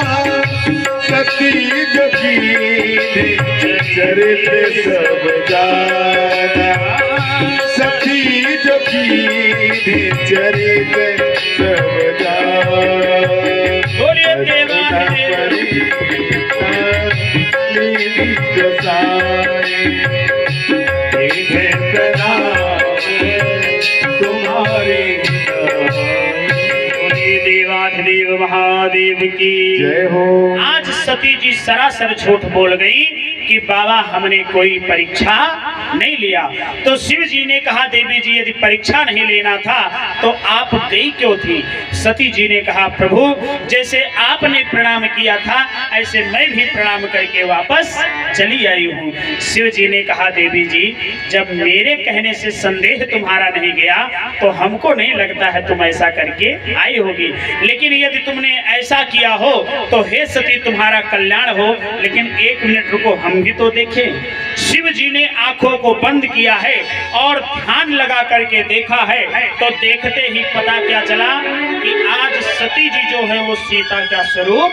सती जो चरित सब जाना, सखी जो की चरित सब जाना। बोलिए देवाधिदेव तुम्हारे देवाधिदेव महादेव की जय हो। आज सती जी सरासर झूठ बोल गई कि बाबा हमने कोई परीक्षा नहीं लिया। तो शिव जी ने कहा देवी जी यदि परीक्षा नहीं लेना था तो आप गई क्यों थी? सती जी ने कहा प्रभु जैसे आपने प्रणाम किया था ऐसे मैं भी प्रणाम करके वापस चली आई हूँ। शिव जी ने कहा देवी जी जब मेरे कहने से संदेह तुम्हारा नहीं गया तो हमको नहीं लगता है तुम ऐसा करके आई होगी। लेकिन यदि तुमने ऐसा किया हो तो हे सती तुम्हारा कल्याण हो। लेकिन 1 मिनट रुको, हम भी तो देखें। शिव जी ने आंखों को बंद किया है और ध्यान लगा करके देखा है तो देखते ही पता क्या चला कि आज सती जी जो है वो सीता का स्वरूप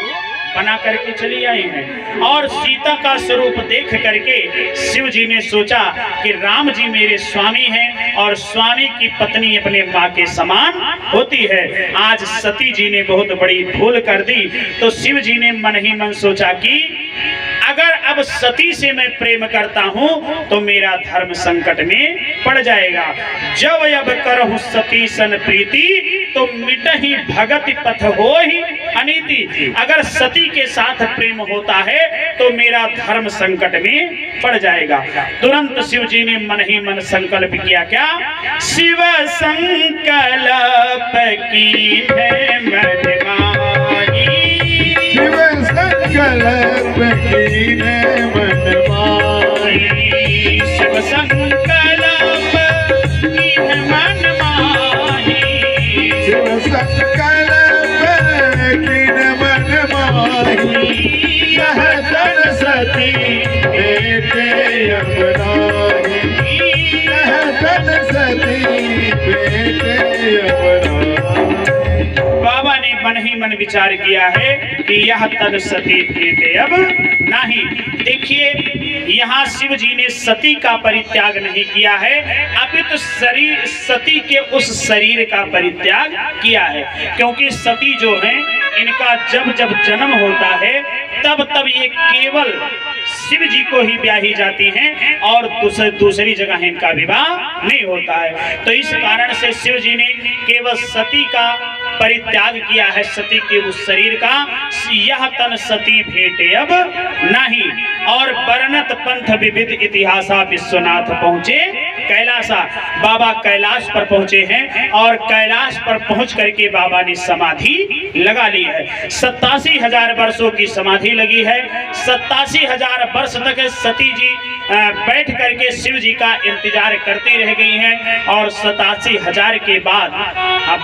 बना करके चली आई हैं। और सीता का स्वरूप देख करके शिव जी ने सोचा कि राम जी मेरे स्वामी हैं और स्वामी की पत्नी अपने माँ के समान होती है। आज सती जी ने बहुत बड़ी भूल कर दी। तो शिव जी ने मन ही मन सोचा कि अगर अब सती से मैं प्रेम करता हूँ तो मेरा धर्म संकट में पड़ जाएगा। जब अब करहु सती सन प्रीति तो मिटहि भगति पथ होहि अनीति। अगर सती के साथ प्रेम होता है तो मेरा धर्म संकट में पड़ जाएगा। तुरंत शिव जी ने मन ही मन संकल्प किया। क्या? शिव संकल्प की है मन माही, शिव संकल्प की है मन माही, शिव संकल्प की है यह तन सती बेटे अब नाही, यह तन सती बेटे अब नाही। बाबा ने मन ही मन विचार किया है कि यह तन सती भेटे अब नहीं। देखिए, यहाँ शिव जी ने सती का परित्याग नहीं किया है, अपितु शरीर सती के उस शरीर का परित्याग किया है। क्योंकि सती जो है, इनका जब जब जन्म होता है तब तब ये केवल शिव जी को ही ब्याही जाती हैं और दूसरी जगह इनका विवाह नहीं होता है। तो इस कारण से शिव जी ने केवल सती का परित्याग किया है, सती के उस शरीर का। यह तन सती भेटे अब नहीं। और बरनत पंथ विविध इतिहासा विश्वनाथ पहुंचे कैलासा। बाबा कैलाश पर पहुंचे हैं और कैलाश पर पहुंच करके बाबा ने समाधि लगा ली है। 87,000 वर्षों की समाधि लगी है। 87,000 वर्ष तक सती जी बैठ करके शिव जी का इंतजार करती रह गई हैं। और 87,000 के बाद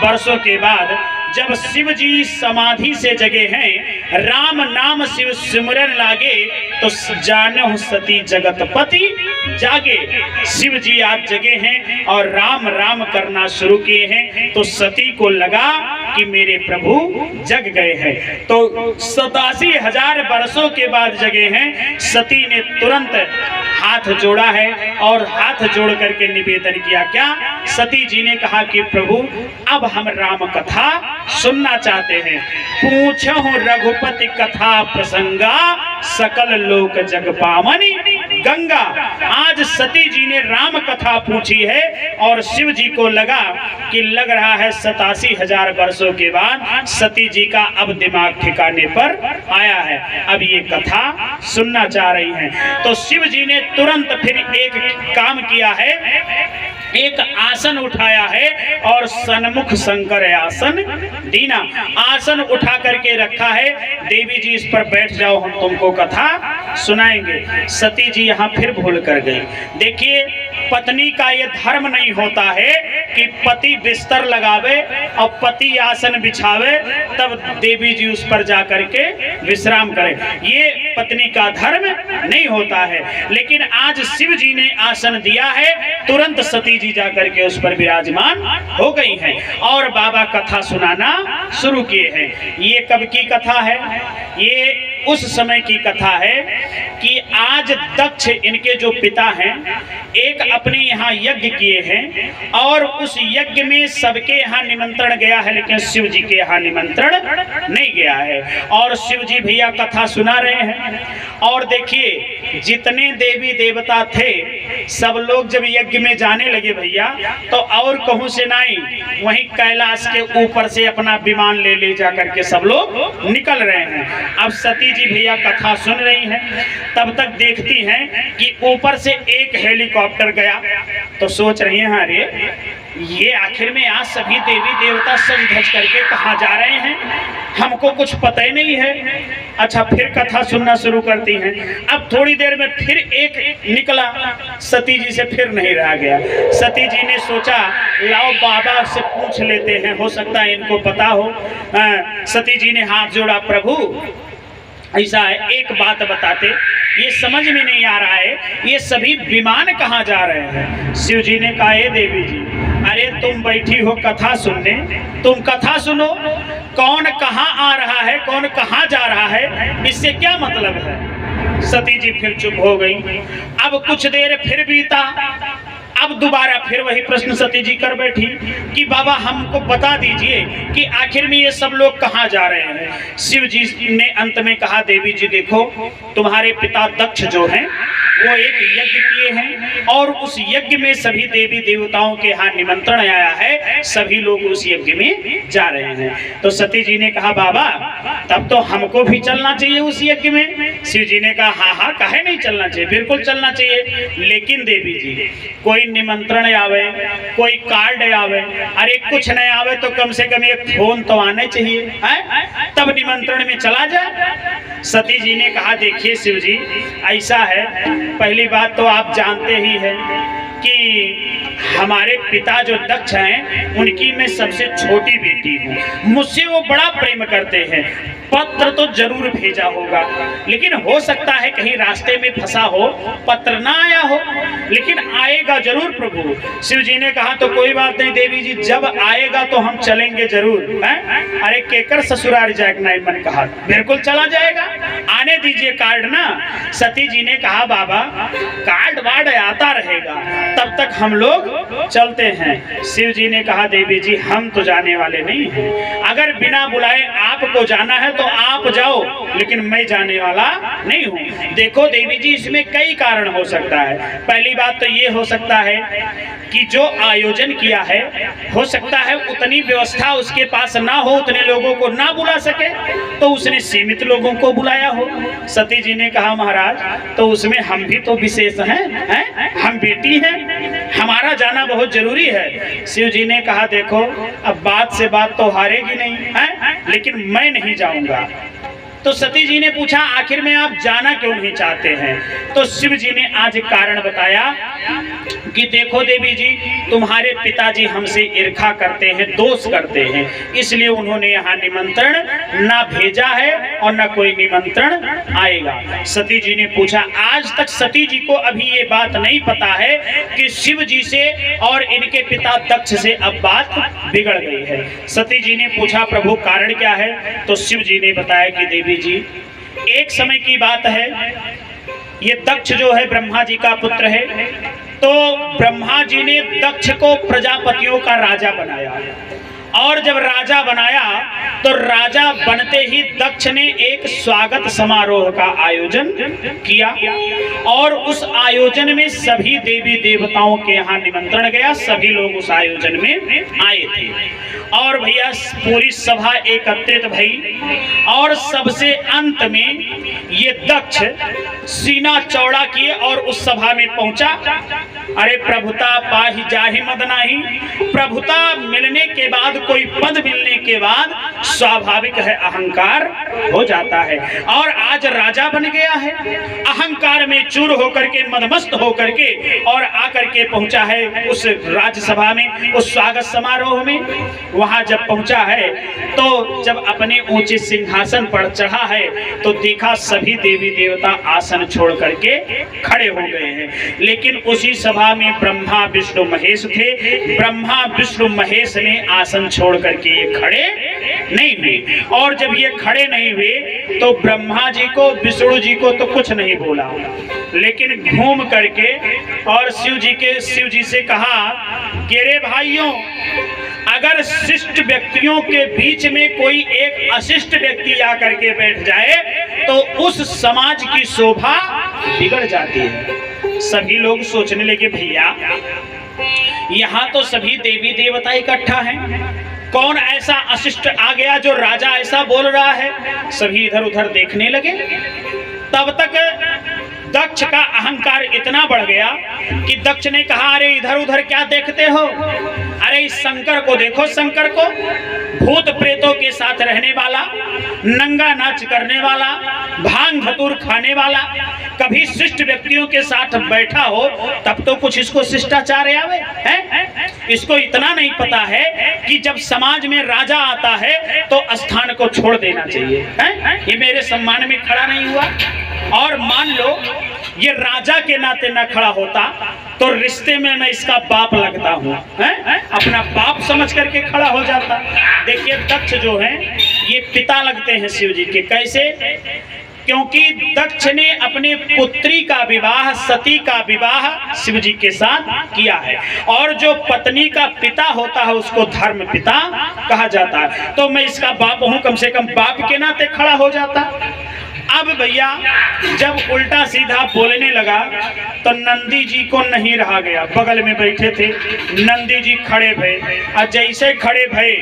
वर्षों के बाद जब शिव जी समाधि से जगे हैं, राम नाम शिव सिमरन लागे, तो जानहु सती जगतपति जागे। शिव जी आज जगे हैं और राम राम करना शुरू किए हैं, तो सती को लगा कि मेरे प्रभु जग गए हैं। तो 87,000 वर्षों के बाद जगे हैं। सती ने तुरंत हाथ जोड़ा है और हाथ जोड़ करके निवेदन किया। क्या? सती जी ने कहा कि प्रभु, अब हम राम कथा सुनना चाहते हैं। पूछहु रघुपति कथा प्रसंगा, सकल लोक जग पावनी गंगा। आज सती जी ने राम कथा पूछी है और शिव जी को लगा कि लग रहा है 87,000 वर्षों के बाद सती जी का अब दिमाग ठिकाने पर आया है, अब ये कथा सुनना चाह रही हैं। तो शिव जी ने तुरंत फिर एक काम किया है, एक आसन उठाया है और सन्मुख शंकर आसन दीना। आसन उठा करके रखा है, देवी जी इस पर बैठ जाओ, हम तुमको कथा सुनाएंगे। सती जी यहाँ फिर भूल कर गई। देखिए, पत्नी का ये धर्म नहीं होता है कि पति बिस्तर लगावे और पति आसन बिछावे तब देवी जी उस पर जा करके विश्राम करे। ये पत्नी का धर्म नहीं होता है। लेकिन आज शिव जी ने आसन दिया है, तुरंत सती जी जा करके उस पर विराजमान हो गई हैं और बाबा कथा सुनाना शुरू किए हैं। ये कब की कथा है? ये उस समय की कथा है कि आज दक्ष इनके जो पिता हैं, एक अपने यहाँ यज्ञ किए हैं और उस यज्ञ में सबके यहाँ निमंत्रण गया है, लेकिन शिव जी के यहाँ निमंत्रण नहीं गया है। और शिव जी भैया कथा सुना रहे हैं। और देखिए, जितने देवी देवता थे सब लोग जब यज्ञ में जाने लगे भैया, तो और कहूँ से नहीं, वहीं कैलाश के ऊपर से अपना विमान ले जा करके सब लोग निकल रहे हैं। अब सती जी भैया कथा सुन रही हैं, तब तक देखती हैं कि ऊपर से एक हेलीकॉप्टर गया, तो सोच रही हैं अरे ये आखिर में आज सभी देवी देवता सज धज करके कहाँ जा रहे हैं, हमको कुछ पता ही नहीं है। अच्छा, फिर कथा सुनना शुरू करती हैं। अब थोड़ी देर में फिर एक निकला, सती जी से फिर नहीं रहा गया। सती जी ने सोचा लाओ बाबा से पूछ लेते हैं, हो सकता है इनको पता हो। सती जी ने हाथ जोड़ा, प्रभु ऐसा है, एक बात बताते, ये समझ में नहीं आ रहा है, ये सभी विमान कहाँ जा रहे हैं। शिव जी ने कहा, हे देवी जी, अरे तुम बैठी हो कथा सुनने, तुम कथा सुनो, कौन कहाँ आ रहा है, कौन कहाँ जा रहा है, इससे क्या मतलब है। सती जी फिर चुप हो गई। अब कुछ देर फिर बीता, अब दोबारा फिर वही प्रश्न सती जी कर बैठी कि बाबा हमको बता दीजिए कि आखिर में ये सब लोग कहाँ जा रहे हैं। शिव जी ने अंत में कहा, देवी जी देखो, तुम्हारे पिता दक्ष जो हैं वो एक यज्ञ किए हैं और उस यज्ञ में सभी देवी देवताओं के यहाँ निमंत्रण आया है, सभी लोग उस यज्ञ में जा रहे हैं। तो सती जी ने कहा, बाबा तब तो हमको भी चलना चाहिए उस यज्ञ में। शिव जी ने कहा, हाँ हाँ, काहे नहीं चलना चाहिए, बिल्कुल चलना चाहिए। लेकिन देवी जी, कोई निमंत्रण आवे, कोई कार्ड आवे, अरे कुछ नहीं आवे तो कम से कम एक फोन तो आने चाहिए है? तब निमंत्रण में चला जाए। सती जी ने कहा, देखिए शिव जी, ऐसा है, पहली बात तो आप जानते ही हैं कि हमारे पिता जो दक्ष हैं उनकी मैं सबसे छोटी बेटी हूँ, मुझसे वो बड़ा प्रेम करते हैं। पत्र तो जरूर भेजा होगा, लेकिन हो सकता है कहीं रास्ते में फंसा हो, पत्र ना आया हो, लेकिन आएगा जरूर प्रभु। शिव जी ने कहा तो कोई बात नहीं देवी जी, जब आएगा तो हम चलेंगे जरूर। अरे केकर ससुराल जाएगा नहीं मन कहा, बिल्कुल चला जाएगा, आने दीजिए कार्ड ना। सती जी ने कहा बाबा कार्ड वार्ड आता रहेगा, तब तक हम लोग चलते हैं। शिव जी ने कहा देवी जी हम तो जाने वाले नहीं हैं, अगर बिना बुलाए आपको जाना है तो आप जाओ, लेकिन मैं जाने वाला नहीं हूँ। देखो देवी जी इसमें कई कारण हो सकता है। पहली बात तो ये हो सकता है कि जो आयोजन किया है, हो सकता है उतनी व्यवस्था उसके पास ना हो, उतने लोगों को ना बुला सके, तो उसने सीमित लोगों को बुलाया हो। सती जी ने कहा महाराज तो उसमें हम भी तो विशेष हैं, हम बेटी हैं, हमारा जाना बहुत जरूरी है। शिव जी ने कहा देखो अब बात से बात तो हारेगी नहीं है, लेकिन मैं नहीं जाऊंगा। तो सती जी ने पूछा आखिर में आप जाना क्यों नहीं चाहते हैं? तो शिव जी ने आज कारण बताया कि देखो देवी जी तुम्हारे पिताजी हमसे ईर्ष्या करते हैं, दोष करते हैं, इसलिए उन्होंने यहाँ निमंत्रण ना भेजा है और ना कोई निमंत्रण आएगा। सती जी ने पूछा आज तक सती जी को अभी ये बात नहीं पता है कि शिव जी से और इनके पिता दक्ष से अब बात बिगड़ गई है। सती जी ने पूछा प्रभु कारण क्या है? तो शिव जी ने बताया कि देवी जी एक समय की बात है, ये दक्ष जो है ब्रह्मा जी का पुत्र है, तो ब्रह्मा जी ने दक्ष को प्रजापतियों का राजा बनाया, और जब राजा बनाया तो राजा बनते ही दक्ष ने एक स्वागत समारोह का आयोजन किया, और उस आयोजन में सभी देवी देवताओं के यहाँ निमंत्रण गया, सभी लोग उस आयोजन में आए थे। और भैया पूरी सभा एकत्रित भई, और सबसे अंत में ये दक्ष सीना चौड़ा किए और उस सभा में पहुंचा। अरे प्रभुता पाहि जाहि मद नाही, प्रभुता मिलने के बाद, कोई पद मिलने के बाद स्वाभाविक है अहंकार हो जाता है, और आज राजा बन गया है, अहंकार में चूर होकर के मदमस्त होकर के और आकर के पहुंचा है उस राज्यसभा में, उस स्वागत समारोह में। वहां जब पहुंचा है तो जब अपने ऊंचे सिंहासन पर चढ़ा है तो देखा सभी देवी देवता आसन छोड़ करके खड़े हो गए हैं, लेकिन उसी सभा में ब्रह्मा विष्णु महेश थे। ब्रह्मा विष्णु महेश ने आसन छोड़ करके ये खड़े नहीं हुए, और जब ये खड़े नहीं हुए तो ब्रह्मा जी को विष्णु जी को तो कुछ नहीं बोला, लेकिन घूम करके और शिव जी से कहा कि रे भाइयों, अगर शिष्ट व्यक्तियों के बीच में कोई एक अशिष्ट व्यक्ति आकर के बैठ जाए तो उस समाज की शोभा बिगड़ जाती है। सभी लोग सोचने लगे भैया यहाँ तो सभी देवी देवता इकट्ठा हैं, कौन ऐसा अशिष्ट आ गया जो राजा ऐसा बोल रहा है? सभी इधर उधर देखने लगे। तब तक दक्ष का अहंकार इतना बढ़ गया कि दक्ष ने कहा अरे इधर उधर क्या देखते हो, अरे इस शंकर को देखो, शंकर को, भूत प्रेतों के साथ रहने वाला, नंगा नाच करने वाला, भांग धतूर खाने वाला, कभी शिष्ट व्यक्तियों के साथ बैठा हो तब तो कुछ इसको शिष्टाचार आवे है। इसको इतना नहीं पता है कि जब समाज में राजा आता है तो स्थान को छोड़ देना चाहिए है? ये मेरे सम्मान में खड़ा नहीं हुआ, और मान लो ये राजा के नाते न खड़ा होता तो रिश्ते में मैं इसका बाप लगता हूँ, अपना बाप समझ करके खड़ा हो जाता। देखिए दक्ष जो है ये पिता लगते हैं शिव जी के। कैसे? क्योंकि दक्ष ने अपने पुत्री का विवाह, सती का विवाह शिव जी के साथ किया है, और जो पत्नी का पिता होता है उसको धर्म पिता कहा जाता है। तो मैं इसका बाप हूँ, कम से कम बाप के नाते खड़ा हो जाता। अब भैया जब उल्टा सीधा बोलने लगा तो नंदी जी को नहीं रहा गया, बगल में बैठे थे नंदी जी खड़े भये, और जैसे खड़े भये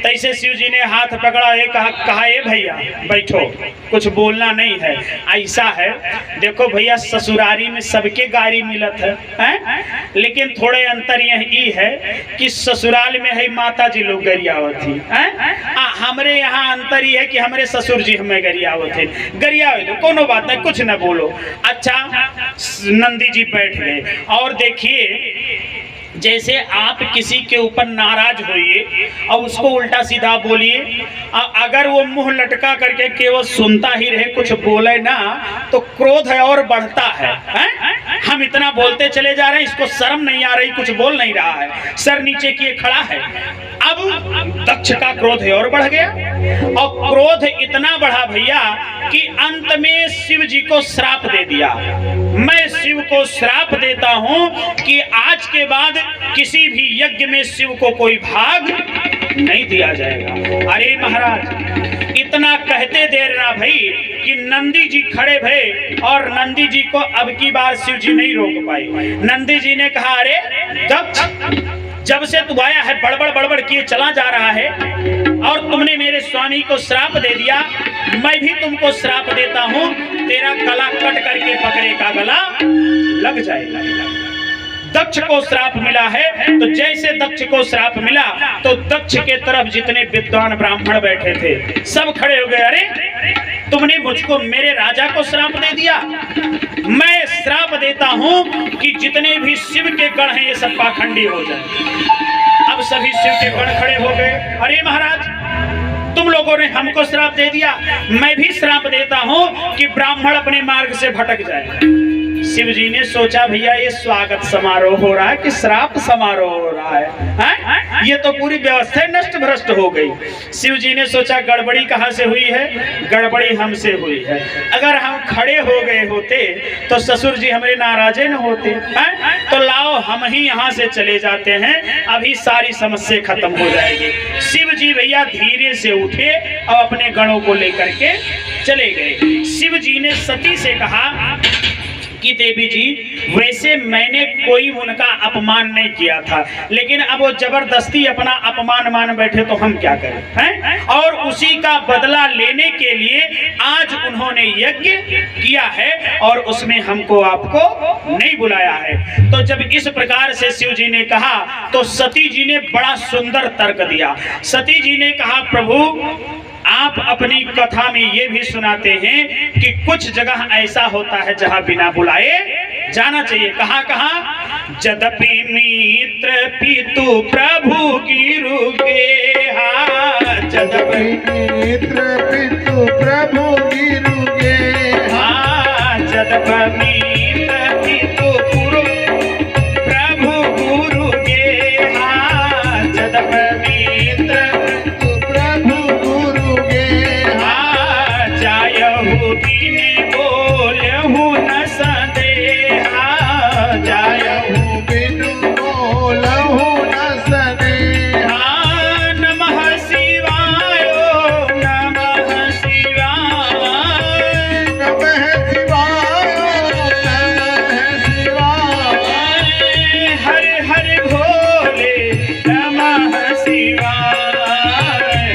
तैसे शिव जी ने हाथ पकड़ा, ये कहा ए भैया बैठो, कुछ बोलना नहीं है। ऐसा है देखो भैया ससुरारी में सबके गाड़ी मिलत है, लेकिन थोड़े अंतर यही है कि ससुराल में है माता जी लोग गरियावत थी, हमरे यहाँ अंतर ही है कि हमारे ससुर जी हमें गरियावे थे, गरियावे तो कोनो बात नहीं, कुछ न बोलो। अच्छा, नंदी जी बैठ गए और देखिए जैसे आप किसी के ऊपर नाराज होइए और उसको उल्टा सीधा बोलिए, अगर वो मुंह लटका करके केवल सुनता ही रहे, कुछ बोले ना, तो क्रोध है और बढ़ता है, हैं? हम इतना बोलते चले जा रहे हैं, इसको शर्म नहीं आ रही, कुछ बोल नहीं रहा है, सर नीचे किए खड़ा है। अब दक्ष का क्रोध है और बढ़ गया, और क्रोध इतना बढ़ा भैया कि अंत में शिव जी को श्राप दे दिया। मैं शिव को श्राप देता हूं कि आज के बाद किसी भी यज्ञ में शिव को कोई भाग नहीं दिया जाएगा। अरे महाराज, इतना कहते देर ना भाई कि नंदी जी खड़े भये, और नंदी जी को अब की बार शिव जी नहीं रोक पाए। नंदी जी ने कहा, अरे दक्ष, जब से तू आया है बड़बड़ बड़बड़ किए चला जा रहा है, और तुमने मेरे स्वामी को श्राप दे दिया, मैं भी तुमको श्राप देता हूं, तेरा गला कट करके बकरे का गला लग जाएगा। दक्ष को श्राप मिला है, तो जैसे दक्ष को श्राप मिला तो दक्ष के तरफ जितने विद्वान ब्राह्मण बैठे थे सब खड़े हो गए। अरे तुमने मुझको, मेरे राजा को श्राप दे दिया, मैं श्राप देता हूं कि जितने भी शिव के गण हैं ये सब पाखंडी हो जाए। अब सभी शिव के गण खड़े हो गए। अरे महाराज, तुम लोगों ने हमको श्राप दे दिया, मैं भी श्राप देता हूं कि ब्राह्मण अपने मार्ग से भटक जाए। शिव जी ने सोचा, भैया ये स्वागत समारोह हो रहा है कि श्राप समारोह हो रहा है? ये तो पूरी व्यवस्था नष्ट भ्रष्ट हो गई। शिव जी ने सोचा, गड़बड़ी कहाँ से हुई है? गड़बड़ी हमसे हुई है। अगर हम खड़े हो गए होते तो ससुर जी हमारे नाराजे न होते हैं, तो लाओ हम ही यहाँ से चले जाते हैं, अभी सारी समस्या खत्म हो जाएगी। शिव जी भैया धीरे से उठे और अपने गणों को लेकर के चले गए। शिव जी ने सती से कहा कि देवी जी, वैसे मैंने कोई उनका अपमान नहीं किया था, लेकिन अब वो जबरदस्ती अपना अपमान मान बैठे तो हम क्या करें, हैं? और उसी का बदला लेने के लिए आज उन्होंने यज्ञ किया है और उसमें हमको आपको नहीं बुलाया है। तो जब इस प्रकार से शिव जी ने कहा तो सती जी ने बड़ा सुंदर तर्क दिया। सती जी ने कहा, प्रभु आप अपनी कथा में ये भी सुनाते हैं कि कुछ जगह ऐसा होता है जहां बिना बुलाए जाना चाहिए। कहाँ कहाँ? जदपि मित्र पितु प्रभु गिरु गेहा, जदपि मित्र पितु प्रभु गिरु गेहा, जदपि मित्र पितु प्रभु गुरु गेहा, जदपि मित्र बिन बोलहु न संदेहा, जायहु बिन बोलहु न संदेहा। नमः शिवाय, नमः शिवाय, नमः शिवाय, नमः शिवाय, हर हर भोले नमः शिवाय,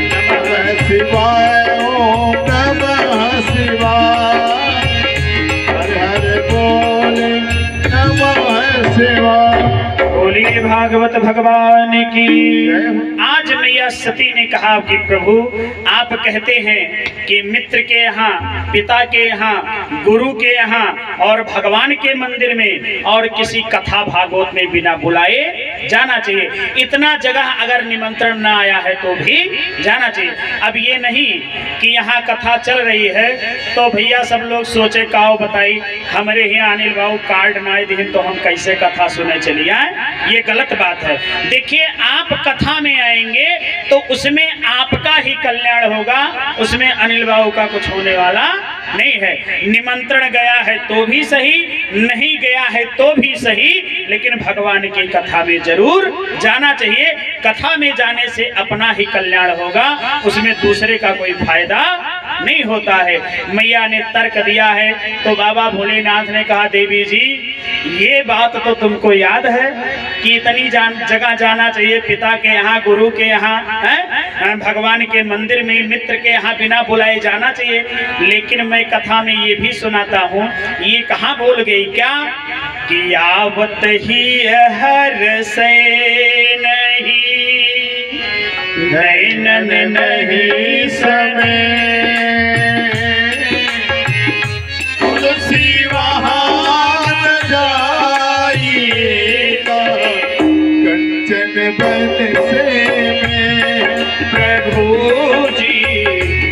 नमः शिवाय, ओम नमः शिवाय, हर हर बोले नमः शिवाय। बोलिए भागवत भगवान की। आज मैया सती ने कहा कि प्रभु आप कहते हैं कि मित्र के यहाँ, पिता के यहाँ, गुरु के यहाँ और भगवान के मंदिर में और किसी कथा भागवत में बिना बुलाए जाना चाहिए। इतना जगह अगर निमंत्रण ना आया है तो भी जाना चाहिए। अब ये नहीं कि यहाँ कथा चल रही है तो भैया सब लोग सोचे काओ बताई हमारे यहाँ अनिल बाबू कार्ड ना दिन तो हम कैसे कथा सुने चली आए, ये गलत बात है। देखिए आप कथा में आएंगे तो उसमें आपका ही कल्याण होगा, उसमें अनिल बाबू का कुछ होने वाला नहीं है। निमंत्रण गया है तो भी सही, नहीं गया है तो भी सही, लेकिन भगवान की कथा में जरूर जाना चाहिए। कथा में जाने से अपना ही कल्याण होगा, उसमें दूसरे का कोई फायदा नहीं होता है। मैया ने तर्क दिया है तो बाबा भोलेनाथ ने कहा, देवी जी ये बात तो तुमको याद है कि इतनी जगह जाना चाहिए, पिता के यहाँ, गुरु के यहाँ, भगवान के मंदिर में, मित्र के यहाँ बिना बुलाए जाना चाहिए। लेकिन मैं कथा में ये भी सुनाता हूँ, ये कहाँ बोल गई क्या कि आवत ही हर से नहीं नैनन नहीं सने। तुलसी वहाँ जाइएगा कंचन बन से में प्रभु जी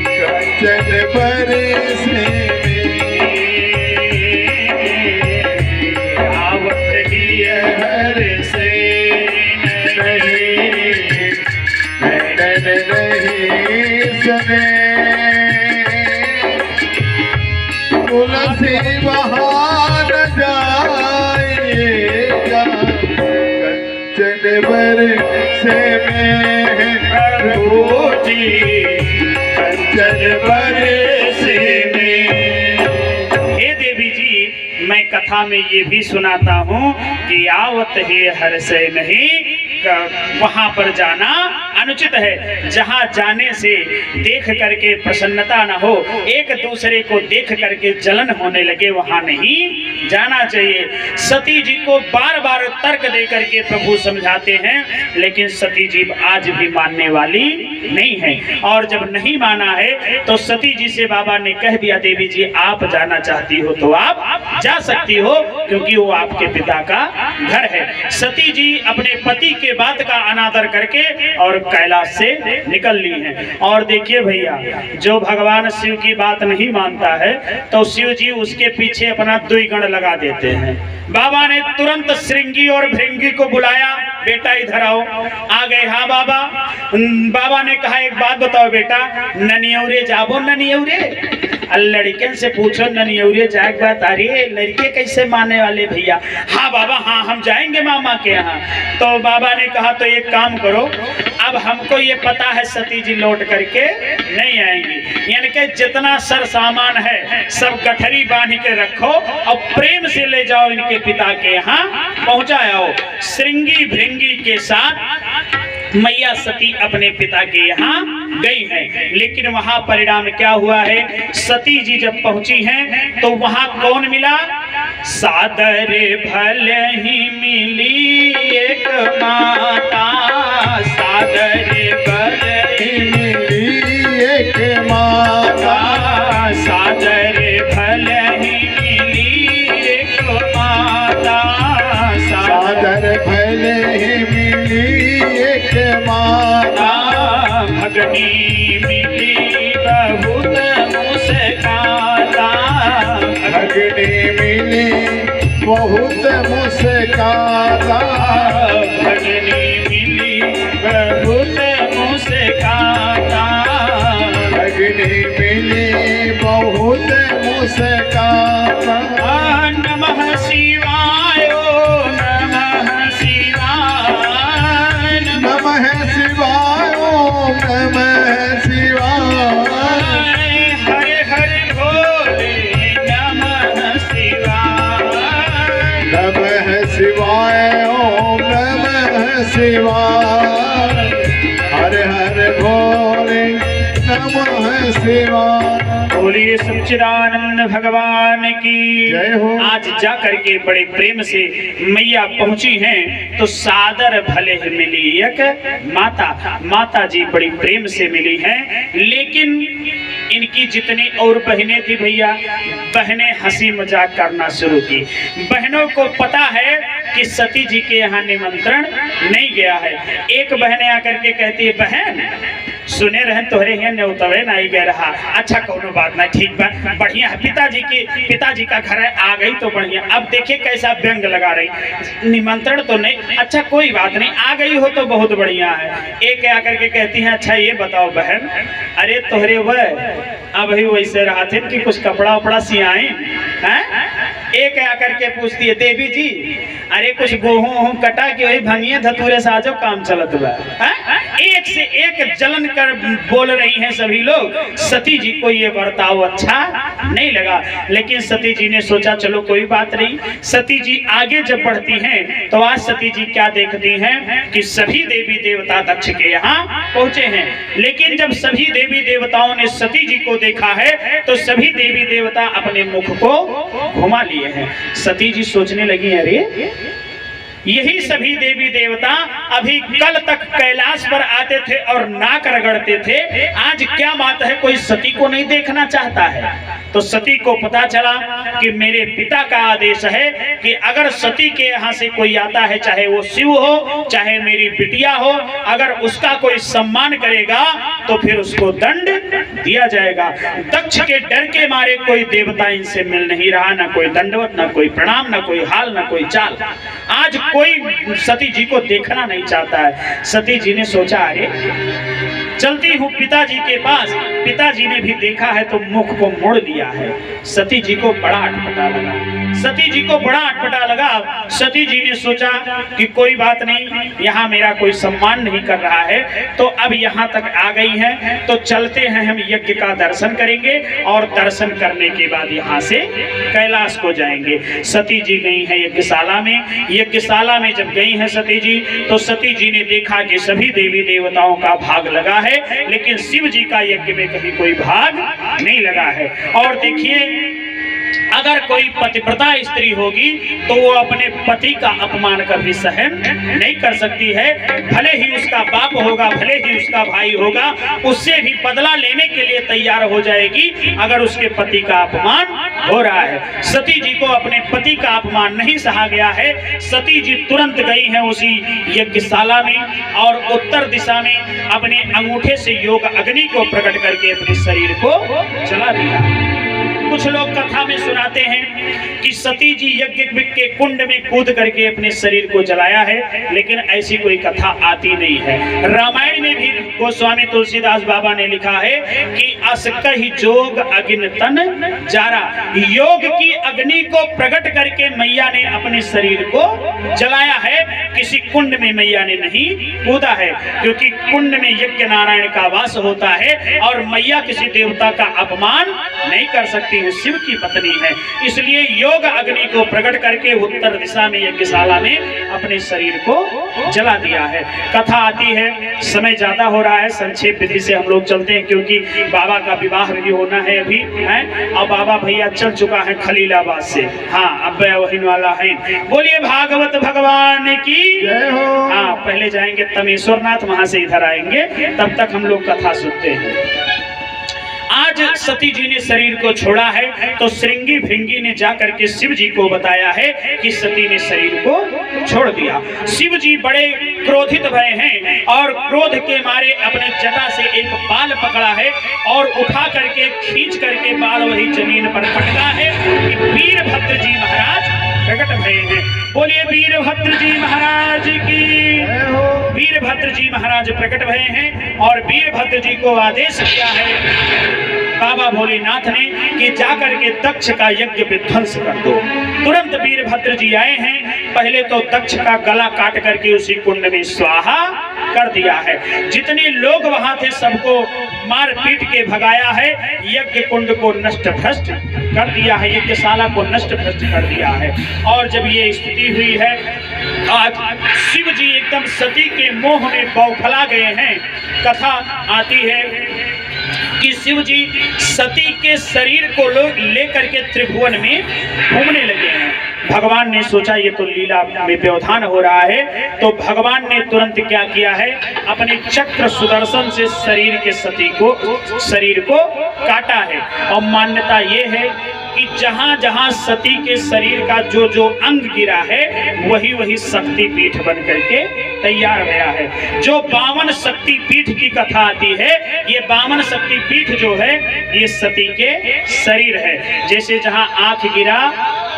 कंचन बन से आवत ही हर से नैनन नहीं सने। तुलसी वहाँ जाइएगा कंचन बर से में प्रभु जी कंचन बर से में। हे देवी जी, मैं कथा में ये भी सुनाता हूँ कि आवत है हर से नहीं, वहां पर जाना अनुचित है। जहां जाने से देख करके प्रसन्नता न हो, एक दूसरे को देख करके जलन होने लगे, वहां नहीं जाना चाहिए। सती जी को बार बार तर्क दे करके प्रभु समझाते हैं, लेकिन सती जी आज भी मानने वाली नहीं है। और जब नहीं माना है तो सती जी से बाबा ने कह दिया, देवी जी आप जाना चाहती हो तो आप जा सकती हो, क्योंकि वो आपके पिता का घर है। सती जी अपने पति के बात का अनादर करके और कैलाश से निकल ली हैं। और देखिए भैया, जो भगवान शिव की बात नहीं मानता है तो शिव जी उसके पीछे अपना द्विगुण लगा देते हैं। बाबा ने तुरंत श्रृंगी और भृंगी को बुलाया, बेटा इधर आओ। आ गए। हाँ बाबा। बाबा ने कहा एक बात बताओ बेटा, ननियौरे जाबो ननियौरे? लड़के से पूछो ननियौरे जाग बात। अरे लड़के कैसे मानने वाले भैया? हाँ बाबा, हाँ हम जाएंगे मामा के यहाँ। तो बाबा ने कहा तो एक काम करो, अब हमको ये पता है सती जी लौट करके नहीं आएंगी, यानी कि जितना सर सामान है सब गठरी बांध के रखो और प्रेम से ले जाओ इनके पिता के यहाँ पहुंचाओ। श्रृंगी भृंगी के साथ मैया सती अपने पिता के यहाँ गई हैं। लेकिन वहां परिणाम क्या हुआ है, सती जी जब पहुंची हैं तो वहां कौन मिला? सादर भले ही मिली एक माता, सादर भले ही मिली एक माता, सादर भले ही मिली एक माता, सादर भले ही मिली एक माता, भगनी मिली बहुत मुस्काता, भगनी मिली बहुत मुस्काता, भगनी मिली बहुत मुस्काता, भगनी मिली बहुत मुस्काता। नमः शिवाय ओम नमः शिवाय, नमः शिवाय ओम नमः शिवाय, हरे हरे भोले नमः शिवाय, नमः शिवाय ओम नमः शिवाय, हरे हरे भोले नमः शिवाय। बोलिए सच्चिदानंद भगवान की जय हो। आज जा करके बड़े प्रेम से मैया पहुंची हैं तो सादर भले ही मिली एक माता। माता जी बड़ी प्रेम से मिली हैं, लेकिन इनकी जितनी और बहनें थी भैया, बहनें हंसी मजाक करना शुरू की। बहनों को पता है कि सती जी के यहाँ निमंत्रण नहीं गया है। एक बहने आकर के कहती है, बहन सुने रहन तोहरे यहाँ न्योतवे नहीं गए रहा। अच्छा कोनो बात ना, ठीक बा, बढ़िया है। पिताजी का घर है, आ गई तो बढ़िया। अब देखिए कैसा व्यंग लगा रही, निमंत्रण तो नहीं, अच्छा कोई बात नहीं, आ गई हो तो बहुत बढ़िया है। एक आकर के कहती है, अच्छा ये बताओ बहन, अरे तोहरे वह अब ही वैसे रहा थे कि कुछ कपड़ा उपड़ा सियाए हैं? एक आकर के पूछती है, देवी जी अरे कुछ गेहूं कटा के वही भंगिए धतूरे से आजो काम चलत बा। एक से एक जलन कर बोल रही हैं सभी लोग। सती जी को ये बर्ताव अच्छा नहीं लगा, लेकिन सती जी ने सोचा चलो कोई बात नहीं। सती जी आगे जब बढ़ती हैं तो आज सती जी क्या देखती हैं कि सभी देवी देवता दक्ष के यहाँ पहुंचे हैं। लेकिन जब सभी देवी देवताओं ने सती जी को देखा है तो सभी देवी देवता अपने मुख को घुमा लिए हैं। सती जी सोचने लगी, अरे यही सभी देवी देवता अभी कल तक कैलाश पर आते थे और नाक रगड़ते थे। आज क्या बात है, कोई सती को नहीं देखना चाहता है। तो सती को पता चला कि मेरे पिता का आदेश है कि अगर सती के यहाँ से कोई आता है, चाहे वो शिव हो चाहे मेरी बिटिया हो, अगर उसका कोई सम्मान करेगा तो फिर उसको दंड दिया जाएगा। दक्ष के डर के मारे कोई देवता इनसे मिल नहीं रहा, ना कोई दंडवत, ना कोई प्रणाम, ना कोई हाल, ना कोई चाल। आज कोई सती जी को देखना नहीं चाहता है। सती जी ने सोचा, अरे चलती हूँ पिताजी के पास। पिताजी ने भी देखा है तो मुख को मोड़ लिया है। सती जी को बड़ा अटपटा लगा। सती जी को बड़ा अटपटा लगा। सती जी ने सोचा कि कोई बात नहीं, यहाँ मेरा कोई सम्मान नहीं कर रहा है, तो अब यहाँ तक आ गई है तो चलते हैं, हम यज्ञ का दर्शन करेंगे और दर्शन करने के बाद यहाँ से कैलाश को जाएंगे। सती जी गई है यज्ञशाला में। यज्ञशाला में जब गई है सती जी, तो सती जी ने देखा कि सभी देवी देवताओं का भाग लगा है, लेकिन शिव जी का यज्ञ में कहीं कोई भाग नहीं लगा है। और देखिए, अगर कोई पतिव्रता स्त्री होगी तो वो अपने पति का अपमान कभी सहन नहीं कर सकती है। भले ही उसका बाप होगा, भले ही उसका भाई होगा, उससे भी बदला लेने के लिए तैयार हो जाएगी अगर उसके पति का अपमान हो रहा है। सती जी को अपने पति का अपमान नहीं सहा गया है। सती जी तुरंत गई है उसी यज्ञशाला में और उत्तर दिशा में अपने अंगूठे से योग अग्नि को प्रकट करके अपने शरीर को जला दिया। कुछ लोग कथा में सुनाते हैं कि सती जी यज्ञ के कुंड में कूद करके अपने शरीर को जलाया है, लेकिन ऐसी कोई कथा आती नहीं है। रामायण में भी गोस्वामी तुलसीदास बाबा ने लिखा है कि असकहि जोग अग्नि तन जारा, योग की अग्नि को प्रकट करके मैया ने अपने शरीर को जलाया है। किसी कुंड में मैया ने नहीं कूदा है, क्योंकि कुंड में यज्ञ नारायण का वास होता है और मैया किसी देवता का अपमान नहीं कर सकती है, शिव की पत्नी है। इसलिए योग अग्नि को प्रकट करके उत्तर दिशा में यज्ञशाला में अपने शरीर को जला दिया है। कथा आती है, समय ज्यादा हो रहा है, संक्षेप विधि से हम लोग चलते हैं, क्योंकि बाबा का विवाह भी होना है अभी है। और बाबा भैया चल चुका है खलीलाबाद से। हाँ, अब वही वाला है। बोलिए भागवत भगवान की जय हो। हाँ, पहले जाएंगे तमेश्वरनाथ, वहां से इधर आएंगे, तब तक हम लोग कथा सुनते हैं। आज सती जी ने शरीर को छोड़ा है तो श्रृंगी भृंगी ने जाकर के शिव जी को बताया है कि सती ने शरीर को छोड़ दिया। शिव जी बड़े क्रोधित भय हैं और क्रोध के मारे अपने जटा से एक बाल पकड़ा है और उठा करके खींच करके बाल वही जमीन पर पटका है कि वीरभद्र जी महाराज प्रकट भय हैं। बोलिए वीरभद्र जी महाराज की। वीरभद्र जी महाराज प्रकट भय हैं और वीरभद्र जी को आदेश किया है बाबा भोलेनाथ ने कि जाकर के दक्ष का यज्ञ विध्वंस कर दो। तुरंत वीरभद्र जी आए हैं। पहले तो दक्ष का गला काट करके उसी कुंड में स्वाहा कर दिया है। जितने लोग वहां थे सबको मार पीट के भगाया है। यज्ञ कुंड को नष्ट भ्रष्ट कर दिया है, यज्ञशाला को नष्ट भ्रष्ट कर दिया है। और जब ये स्थिति हुई है, आज शिव जी एकदम सती के मोह में बौखला गए हैं। कथा आती है कि शिव जी सती के शरीर को लेकर के त्रिभुवन में घूमने लगे हैं। भगवान ने सोचा ये तो लीला में व्यवधान हो रहा है, तो भगवान ने तुरंत क्या किया है, अपने चक्र सुदर्शन से शरीर को काटा है। और मान्यता ये है कि जहां जहां सती के शरीर का जो जो अंग गिरा है वही वही शक्ति पीठ बन करके तैयार गया है। जो 52 शक्ति पीठ की कथा आती है, ये 52 शक्ति पीठ जो है ये सती के शरीर है। जैसे जहां आंख गिरा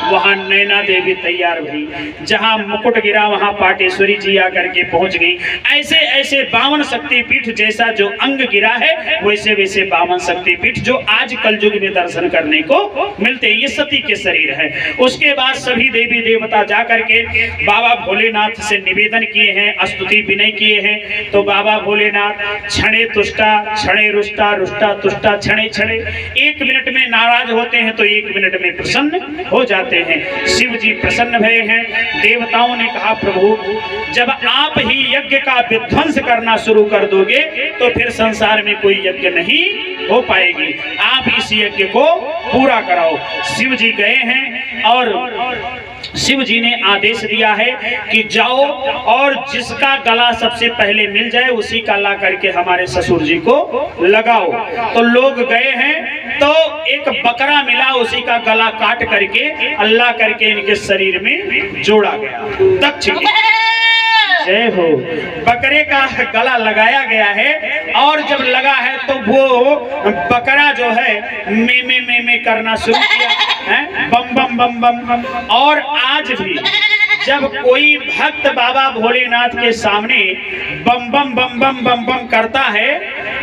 वहां नैना देवी तैयार हुई, जहां मुकुट गिरा वहां पाटेश्वरी जी आकर के पहुंच गई। ऐसे ऐसे 52 शक्ति पीठ, जैसा जो अंग गिरा है वैसे वैसे 52 शक्ति पीठ जो आज कलयुग में दर्शन करने को मिलते हैं, ये सती के शरीर है। उसके बाद सभी देवी देवता जाकर के बाबा भोलेनाथ से निवेदन किए हैं, स्तुति विनय किए हैं। तो बाबा भोलेनाथ क्षणे तुष्टा क्षणे रुष्टा रुष्टा तुष्टा क्षणे क्षणे, 1 मिनट में नाराज होते हैं तो 1 मिनट में प्रसन्न हो जाते हैं। शिव जी प्रसन्न भय हैं। देवताओं ने कहा प्रभु जब आप ही यज्ञ का विध्वंस करना शुरू कर दोगे तो फिर संसार में कोई यज्ञ नहीं हो पाएगी, आप इस यज्ञ को पूरा कराओ। शिव जी गए हैं और शिव जी ने आदेश दिया है कि जाओ और जिसका गला सबसे पहले मिल जाए उसी का ला करके हमारे ससुर जी को लगाओ। तो लोग गए हैं तो एक बकरा मिला, उसी का गला काट करके अल्लाह करके इनके शरीर में जोड़ा गया। दक्ष की जय हो। बकरे का गला लगाया गया है और जब लगा है तो वो बकरा जो है में करना शुरू किया है, बम बम बम बम बम। और आज भी जब कोई भक्त बाबा भोलेनाथ के सामने बम बम बम बम बम बम करता है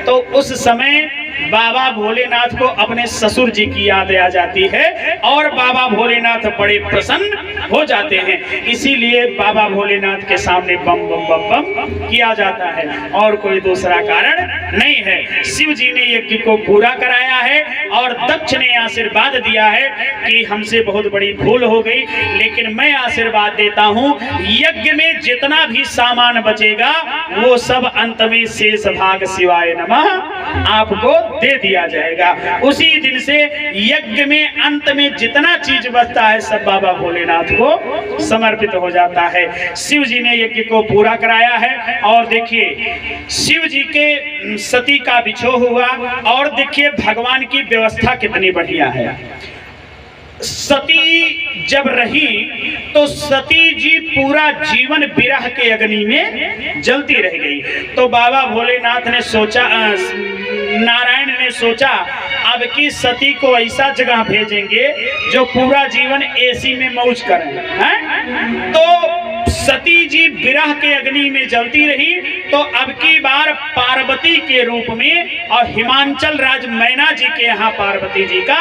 तो उस समय बाबा भोलेनाथ को अपने ससुर जी की याद आ जाती है और बाबा भोलेनाथ बड़े प्रसन्न हो जाते हैं। इसीलिए बाबा भोलेनाथ के सामने बम बम बम बम किया जाता है और कोई दूसरा कारण नहीं है। शिव जी ने यज्ञ को पूरा कराया है और दक्ष ने आशीर्वाद दिया है कि हमसे बहुत बड़ी भूल हो गई, लेकिन मैं आशीर्वाद देता हूँ यज्ञ में जितना भी सामान बचेगा वो सब अंत में शेष भाग शिवाय नमः आपको दे दिया जाएगा। उसी दिन से यज्ञ में अंत में जितना चीज बचता है सब बाबा भोलेनाथ को समर्पित हो जाता है। शिव जी ने यज्ञ को पूरा कराया है और देखिए शिव जी के सती का बिछोह हुआ और देखिए भगवान की व्यवस्था कितनी बढ़िया है। सती जब रही तो सती जी पूरा जीवन विरह के अग्नि में जलती रह गई। तो बाबा भोलेनाथ ने सोचा, नारायण ने सोचा अब की सती को ऐसा जगह भेजेंगे जो पूरा जीवन एसी में मौज करें हैं? तो सती जी विरह के अग्नि में जलती रही तो अब की बार पार्वती के रूप में और हिमांचल राज मैना जी के यहाँ पार्वती जी का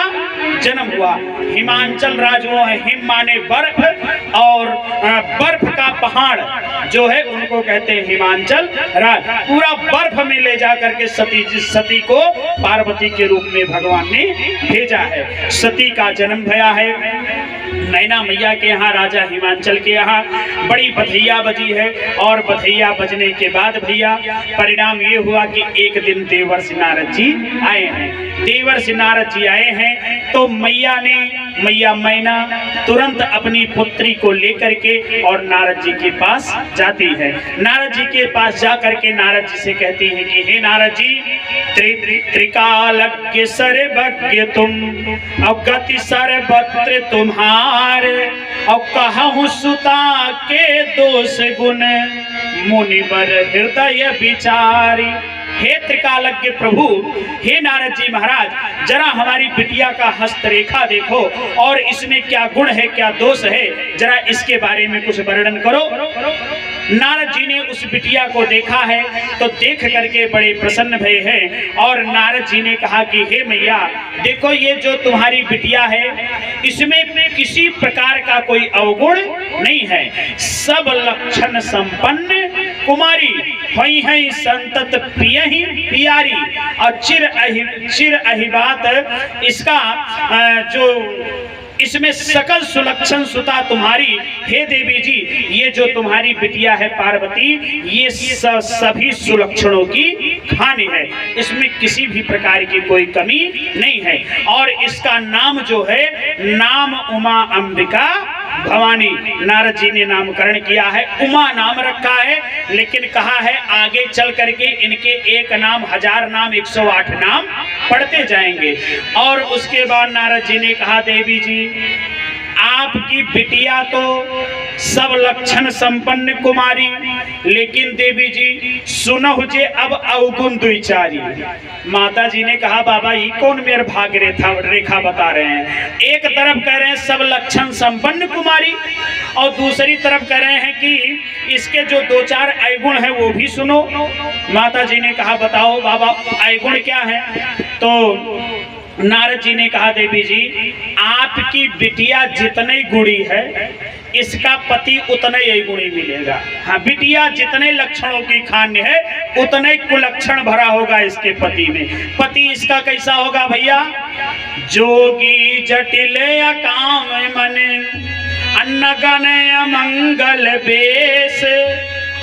जन्म हुआ। हिमांचल राज वो है, हिम माने बर्फ और बर्फ का पहाड़ जो है उनको कहते हैं हिमांचल राज। पूरा बर्फ में ले जा करके सती को पार्वती के रूप में भगवान ने भेजा है। सती का जन्म भया है मैना मैया के यहाँ, राजा हिमांचल के यहाँ बड़ी बधैया बजी है और बधैया बजने के बाद भैया परिणाम ये हुआ कि एक दिन देवर्षि नारद जी आए हैं। देवर्षि नारद जी आए हैं तो मैया मैना तुरंत अपनी पुत्री को लेकर के और नारद जी के पास जाती है। नारद जी के पास जा करके नारद जी से कहती है कि हे नारद जी त्रिकालज्ञ सर्वज्ञ तुम और गति सर्वत्र तुम्हारे और कहूँ सुता के दोष गुण मुनिवर हृदय विचारी। हे त्रिकालज्ञ प्रभु, हे नारद जी महाराज, जरा हमारी बिटिया का हस्तरेखा देखो और इसमें क्या गुण है क्या दोष है, जरा इसके बारे में कुछ वर्णन करो। नारद जी ने उस बिटिया को देखा है तो देख करके बड़े प्रसन्न भये हैं और नारद जी ने कहा कि हे मैया देखो ये जो तुम्हारी बिटिया है इसमें किसी प्रकार का कोई अवगुण नहीं है, सब लक्षण संपन्न कुमारी हुई है संतत प्रिय ही प्यारी और चिर अहिबात इसका जो इसमें सकल सुलक्षण सुता तुम्हारी। हे देवी जी ये जो तुम्हारी बिटिया है पार्वती ये सभी सुलक्षणों की खानी है, इसमें किसी भी प्रकार की कोई कमी नहीं है और इसका नाम जो है नाम उमा अंबिका भवानी नारद जी ने नामकरण किया है। उमा नाम रखा है लेकिन कहा है आगे चल करके इनके एक नाम 1000 नाम 108 नाम पढ़ते जाएंगे। और उसके बाद नारद जी ने कहा देवी जी आपकी बिटिया तो सब लक्षण संपन्न कुमारी, लेकिन देवी जी सुनहु जे अब अवगुण दुईचारी। माता जी ने कहा बाबा ये कौन मेरे भाग्य रेखा बता रहे हैं, एक तरफ कह रहे हैं सब लक्षण संपन्न कुमारी और दूसरी तरफ कह रहे हैं कि इसके जो 2-4 अवगुण है वो भी सुनो। माता जी ने कहा बताओ बाबा अवगुण क्या है। तो नारद जी ने कहा देवी जी आपकी बिटिया जितने गुणी है इसका पति उतने ही गुणी मिलेगा। हाँ बिटिया जितने लक्षणों की खान्य है उतने कुलक्षण भरा होगा इसके पति में। पति इसका कैसा होगा भैया, जोगी जटिल अकाम मन अन्न गण मंगल बेस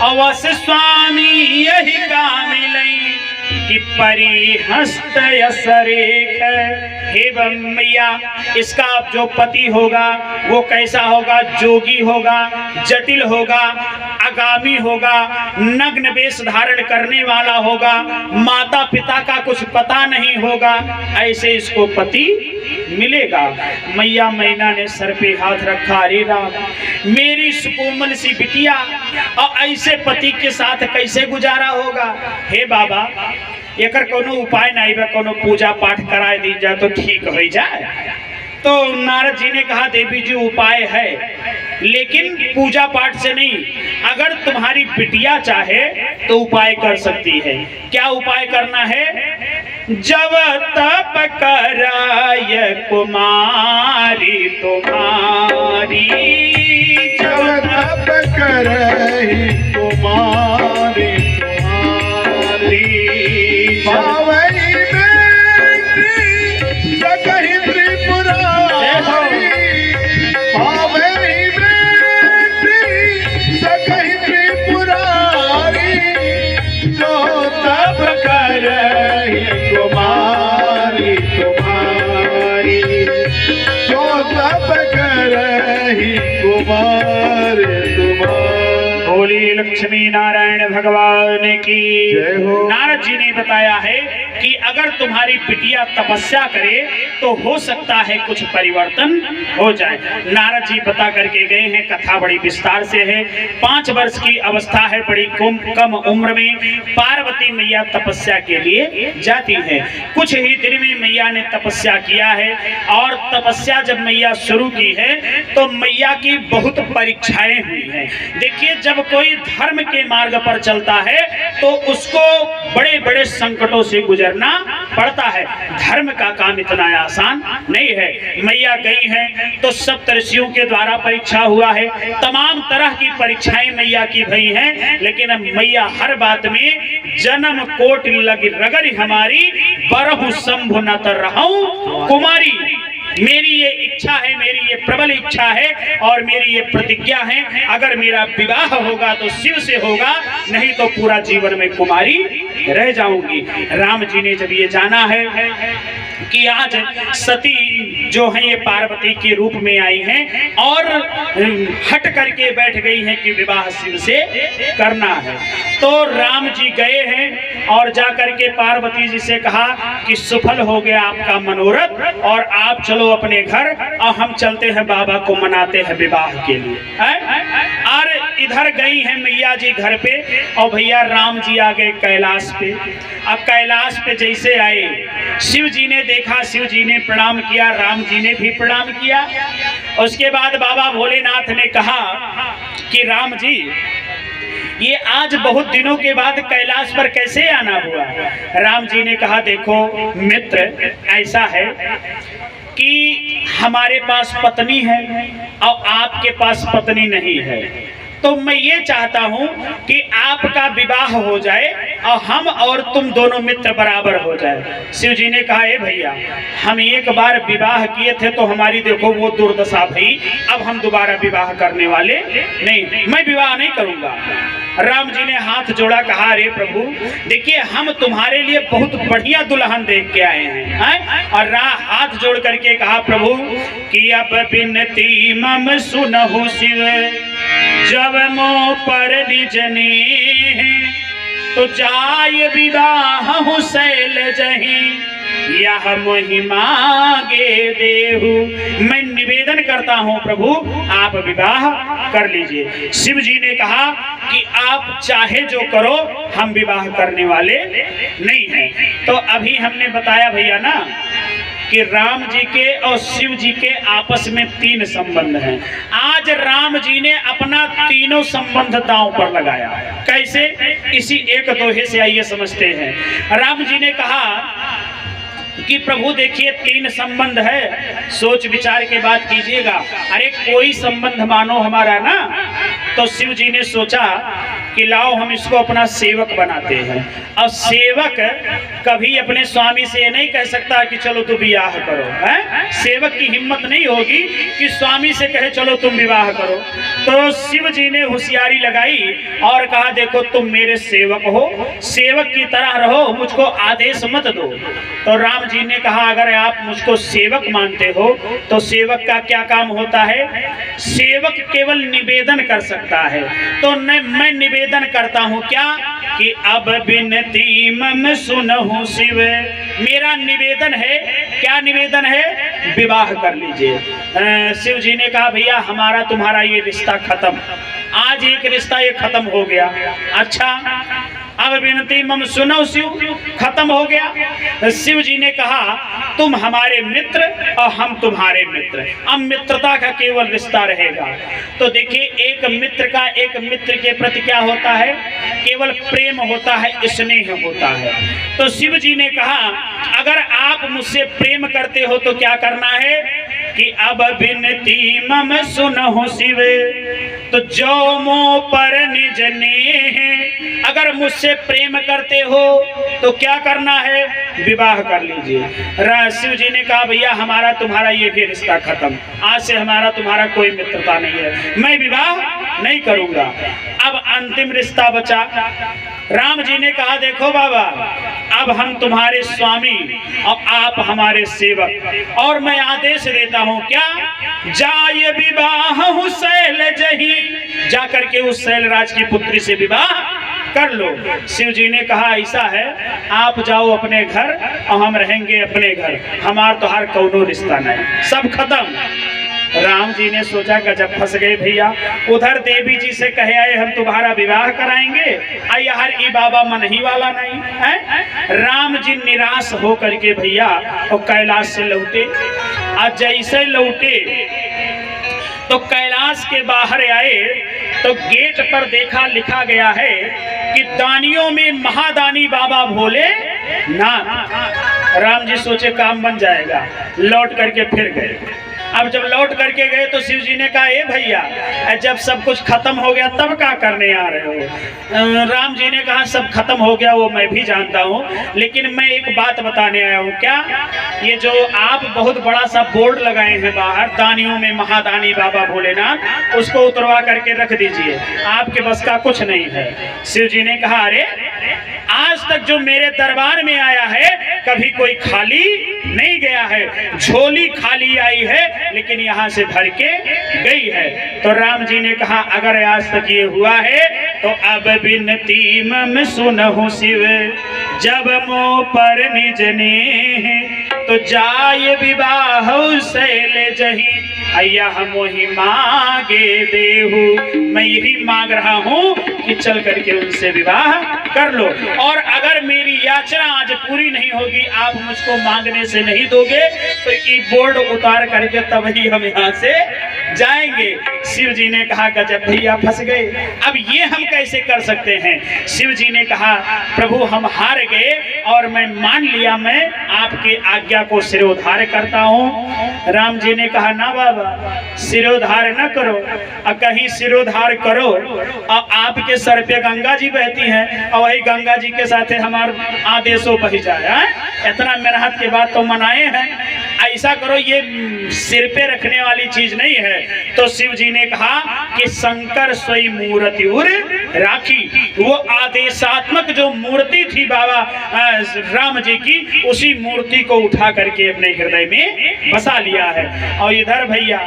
अवश्य स्वामी यही का मिलई कि परिहस्त यसरेख, हे मैया इसका जो पति होगा वो कैसा होगा? जोगी होगा, जटिल होगा, आगामी होगा, नग्न वेश धारण करने वाला होगा, माता पिता का कुछ पता नहीं होगा, ऐसे इसको पति मिलेगा। मैया मैना ने सर पे हाथ रखा, अरे राम मेरी सुकोमल सी बिटिया और ऐसे पति के साथ कैसे गुजारा होगा? हे बाबा एकर कोनो उपाय नहीं बा, कोनो पूजा पाठ कराए दी जाए तो ठीक हो जाए। तो नारद जी ने कहा देवी जी उपाय है, लेकिन पूजा पाठ से नहीं, अगर तुम्हारी बिटिया चाहे तो उपाय कर सकती है। क्या उपाय करना है? जब तप कराय कुमारी तुम्हारी, जब तप करहि कुमारी तुम्हारी, पावई बेटी सकहि त्रिपुरारी, पावई बेटी सकहि त्रिपुरारी, जो तप करहि कुमारी तुम्हारी, जो तप करहि कुमारी तुम्हारी। बोली लक्ष्मी नारायण भगवान की जय हो। नारद जी ने बताया है कि अगर तुम्हारी बिटिया तपस्या करे तो हो सकता है कुछ परिवर्तन हो जाए। नारद जी बता करके गए हैं, कथा बड़ी विस्तार से है। 5 वर्ष की अवस्था है, बड़ी कम उम्र में पार्वती मैया तपस्या के लिए जाती है। कुछ ही दिन में मैया ने तपस्या किया है, और तपस्या जब मैया शुरू की है तो मैया की बहुत परीक्षाएं हुई हैं। देखिए जब कोई धर्म के मार्ग पर चलता है तो उसको बड़े बड़े संकटों से गुजरना पड़ता है। धर्म का काम इतना आसान नहीं है। मैया गई हैं तो सप्तऋषियों के द्वारा परीक्षा हुआ है, तमाम तरह की परीक्षाएं मैया की भई हैं, लेकिन मैया हर बात में जन्म कोट लगी रगड़ हमारी, बरहु शंभु न तर रहूं कुमारी। मेरी ये इच्छा है, मेरी ये प्रबल इच्छा है और मेरी ये प्रतिज्ञा है, अगर मेरा विवाह होगा तो शिव से होगा, नहीं तो पूरा जीवन में कुमारी रह जाऊंगी। राम जी ने जब ये जाना है कि आज सती जो है ये पार्वती के रूप में आई हैं और हट करके बैठ गई हैं कि विवाह शिव से करना है, तो राम जी गए हैं और जा करके पार्वती जी से कहा कि सफल हो गया आपका मनोरथ और आप चलो अपने घर और हम चलते हैं बाबा को मनाते हैं विवाह के लिए। और इधर गई हैं मैया जी घर पे और भैया राम जी आ गए कैलाश पे। अब कैलाश पे जैसे आए शिव जी ने देखा, शिव जी ने प्रणाम किया, राम जी ने भी प्रणाम किया। उसके बाद बाबा भोलेनाथ ने कहा कि राम जी ये आज बहुत दिनों के बाद कैलाश पर कैसे आना हुआ? राम जी ने कहा देखो मित्र, ऐसा है कि हमारे पास पत्नी है और आपके पास पत्नी नहीं है, तो मैं ये चाहता हूं कि आपका विवाह हो जाए और हम और तुम दोनों मित्र बराबर हो जाए। शिव जी ने कहा ए भैया, हम एक बार विवाह किए थे तो हमारी देखो वो दुर्दशा भई, अब हम दोबारा विवाह करने वाले नहीं, मैं विवाह नहीं करूंगा। राम जी ने हाथ जोड़ा, कहा अरे प्रभु देखिए हम तुम्हारे लिए बहुत बढ़िया दुल्हन देख के आए हैं। और हाथ जोड़ करके कहा प्रभु कि अब बिनती मम सुनहु शिव, जब मो पर निजने तो जाय विवाह शैल जही, यह महिमा गे देहु। मैं निवेदन करता हूं प्रभु आप विवाह कर लीजिए। शिव जी ने कहा कि आप चाहे जो करो, हम विवाह करने वाले नहीं हैं। तो अभी हमने बताया भैया ना कि राम जी के और शिव जी के आपस में 3 संबंध हैं। आज राम जी ने अपना तीनों संबंध दांव पर लगाया। कैसे? इसी एक दोहे से आइए समझते हैं। राम जी ने कहा कि प्रभु देखिए 3 संबंध है, सोच विचार के बात कीजिएगा। अरे कोई संबंध मानो हमारा ना तो शिव जी ने सोचा कि लाओ हम इसको अपना सेवक बनाते हैं। अब सेवक कभी अपने स्वामी से नहीं कह सकता कि चलो तू विवाह करो, है? सेवक की हिम्मत नहीं होगी कि स्वामी से कहे चलो तुम विवाह करो। तो शिव जी ने होशियारी लगाई और कहा देखो तुम मेरे सेवक हो, सेवक की तरह रहो, मुझको आदेश मत दो। तो राम जी ने कहा अगर आप मुझको सेवक मानते हो तो सेवक का क्या काम होता है? सेवक केवल निवेदन कर सकता है। तो मैं निवेदन करता हूँ क्या कि अब बिनती मम सुनहु शिव, मेरा निवेदन है, क्या निवेदन है? विवाह कर लीजिए। शिव जी ने कहा भैया हमारा तुम्हारा ये रिश्ता खत्म, आज एक रिश्ता ये खत्म हो गया। अच्छा अब विनती मम सुनो शिव, खत्म हो गया। शिव जी ने कहा तुम हमारे मित्र और हम तुम्हारे मित्र, अब मित्रता का केवल रिश्ता रहेगा। तो देखिए एक मित्र का एक मित्र के प्रति क्या होता है? केवल प्रेम होता है, स्नेह होता है। तो शिव जी ने कहा अगर आप मुझसे प्रेम करते हो तो क्या करना है कि अब विनती मम सुनहु शिव, तो जो मो पर निज नेह, अगर मुझसे प्रेम करते हो तो क्या करना है? विवाह कर लीजिए। शिव जी ने कहा भैया हमारा तुम्हारा ये भी रिश्ता खत्म, आज से हमारा तुम्हारा कोई मित्रता नहीं है, मैं विवाह नहीं करूंगा। अब अंतिम रिश्ता बचा। राम जी ने कहा देखो बाबा अब हम तुम्हारे स्वामी और आप हमारे सेवक, और मैं आदेश देता हूँ क्या, जाय विवाह शैल जही, जा करके उस शैलराज की पुत्री से विवाह कर लो। शिव जी ने कहा ऐसा है आप जाओ अपने घर और हम रहेंगे अपने घर, हमार तो हर कौनो रिश्ता नहीं, सब खत्म। राम जी ने सोचा गजब फंस गए भैया, उधर देवी जी से कहे आए हम तुम्हारा विवाह कराएंगे, यार ई बाबा मन ही वाला नहीं है। राम जी निराश हो करके भैया और कैलाश से लौटे। आज जैसे लौटे तो कैलाश के बाहर आए तो गेट पर देखा लिखा गया है कि दानियों में महादानी बाबा भोले नाथ। राम जी सोचे काम बन जाएगा, लौट करके फिर गए। अब जब लौट करके गए तो शिव जी ने कहा ए भैया जब सब कुछ खत्म हो गया तब क्या करने आ रहे हो? राम जी ने कहा सब खत्म हो गया वो मैं भी जानता हूँ, लेकिन मैं एक बात बताने आया हूँ। क्या? ये जो आप बहुत बड़ा सा बोर्ड लगाए हैं बाहर दानियों में महादानी बाबा भोलेनाथ, उसको उतरवा करके रख दीजिए, आपके बस का कुछ नहीं है। शिव जी ने कहा अरे आज तक जो मेरे दरबार में आया है कभी कोई खाली नहीं गया है, झोली खाली आई है लेकिन यहाँ से भर के गई है। तो राम जी ने कहा अगर आज तक ये हुआ है तो अब बिनती मम सुनहु शिव, जब मोह पर निज नेह, तो जाय विवाह शैल जही, अय्या मोहि मांगे देहु, मैं यही मांग रहा हूँ कि चल करके उनसे विवाह कर लो, और अगर मेरी याचना आज पूरी नहीं होगी, आप मुझको मांगने से नहीं दोगे तो ये बोर्ड उतार करके तभी हम यहाँ से जाएंगे। शिव जी ने कहा गजब भैया फंस गए, अब ये हम कैसे कर सकते हैं? शिव जी ने कहा प्रभु हम हार गए और मैं मान लिया, मैं आपके आज्ञा को सिरोधार करता हूँ। राम जी ने कहा ना बाबा सिरोधार न करो, और कहीं सिरोधार करो और आपके सर पे गंगा जी बहती हैं और वही गंगा जी के साथ हमारे आदेशों बह जाए, इतना मेहनत के बाद तो मनाए हैं, ऐसा करो ये सिर पे रखने वाली चीज नहीं है। तो शिव जी ने कहा कि शंकर स्वयं मूर्ति उर राखी, वो आदेशात्मक जो मूर्ति थी बाबा राम जी की, उसी मूर्ति को उठा करके अपने हृदय में बसा लिया है। और इधर भैया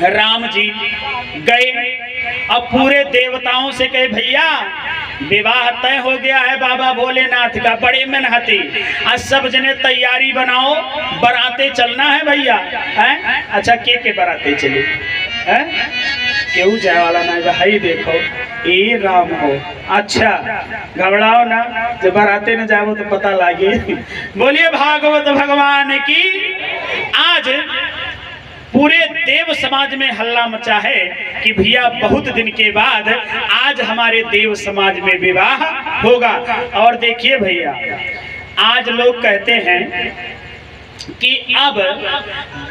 राम जी गए अब पूरे देवताओं से कहे भैया विवाह तय हो गया है बाबा भोलेनाथ का, बड़े मेहनती, आज सब जने तैयारी बनाओ, बराते चलना है भैया हैं? अच्छा के बराते चले हैं? क्यों जाए वाला नहीं भाई, देखो ए राम हो, अच्छा घबराओ ना, जब बराते न जाओ तो पता लगे। बोलिए भागवत भगवान की। आज पूरे देव समाज में हल्ला मचा है कि भैया बहुत दिन के बाद आज हमारे देव समाज में विवाह होगा। और देखिए भैया आज लोग कहते हैं कि अब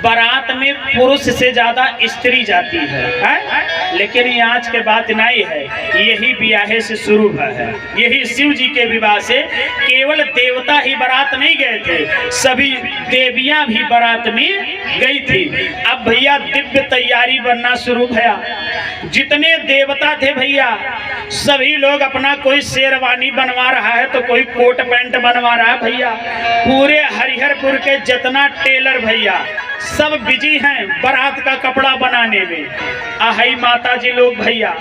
बारात में पुरुष से ज्यादा स्त्री जाती है? लेकिन ये आज के बात नहीं है, यही ब्याहे से शुरू है। यही शिव जी के विवाह से केवल देवता ही बारात नहीं गए थे, सभी देवियां भी बारात में गई थी। अब भैया दिव्य तैयारी बनना शुरू भैया। जितने देवता थे भैया सभी लोग अपना, कोई शेरवानी बनवा रहा है तो कोई कोट पैंट बनवा रहा है भैया। पूरे हरिहरपुर के जितना टेलर भैया सब बिजी हैं बारात का कपड़ा बनाने में। आहई माता जी लोग भैया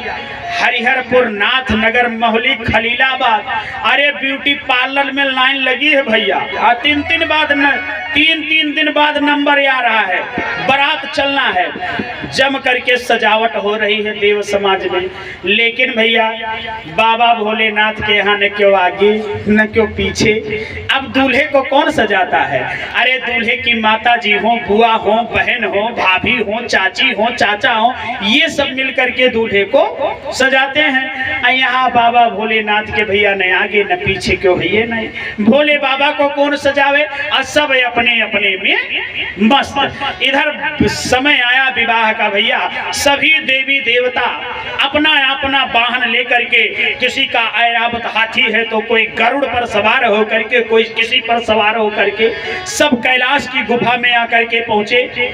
हरिहरपुर, नाथ नगर, मोहली, खलीलाबाद, अरे ब्यूटी पार्लर में लाइन लगी है भैया। तीन तीन दिन बाद नंबर आ रहा है, बारात चलना है, जम करके सजावट हो रही है देव समाज में। लेकिन भैया बाबा भोलेनाथ के यहाँ न क्यों आगे न क्यों पीछे। अब दूल्हे को कौन सजाता है? अरे दूल्हे की माता जी हो, बुआ हो, बहन हो, भाभी हो, चाची हो, चाचा हो, ये सब मिल करके दूल्हे को सजाते हैं। यहाँ बाबा भोलेनाथ के भैया न आगे न पीछे, क्यों भैया नहीं। भोले बाबा को कौन सजावे? और सब अपने अपने में मस्त। इधर समय आया विवाह का भैया, सभी देवी देवता अपना अपना वाहन लेकर के, किसी का ऐरावत हाथी है तो कोई गरुड़ पर सवार होकर के, कोई किसी पर सवार होकर के, सब कैलाश की गुफा में आकर के पहुंचे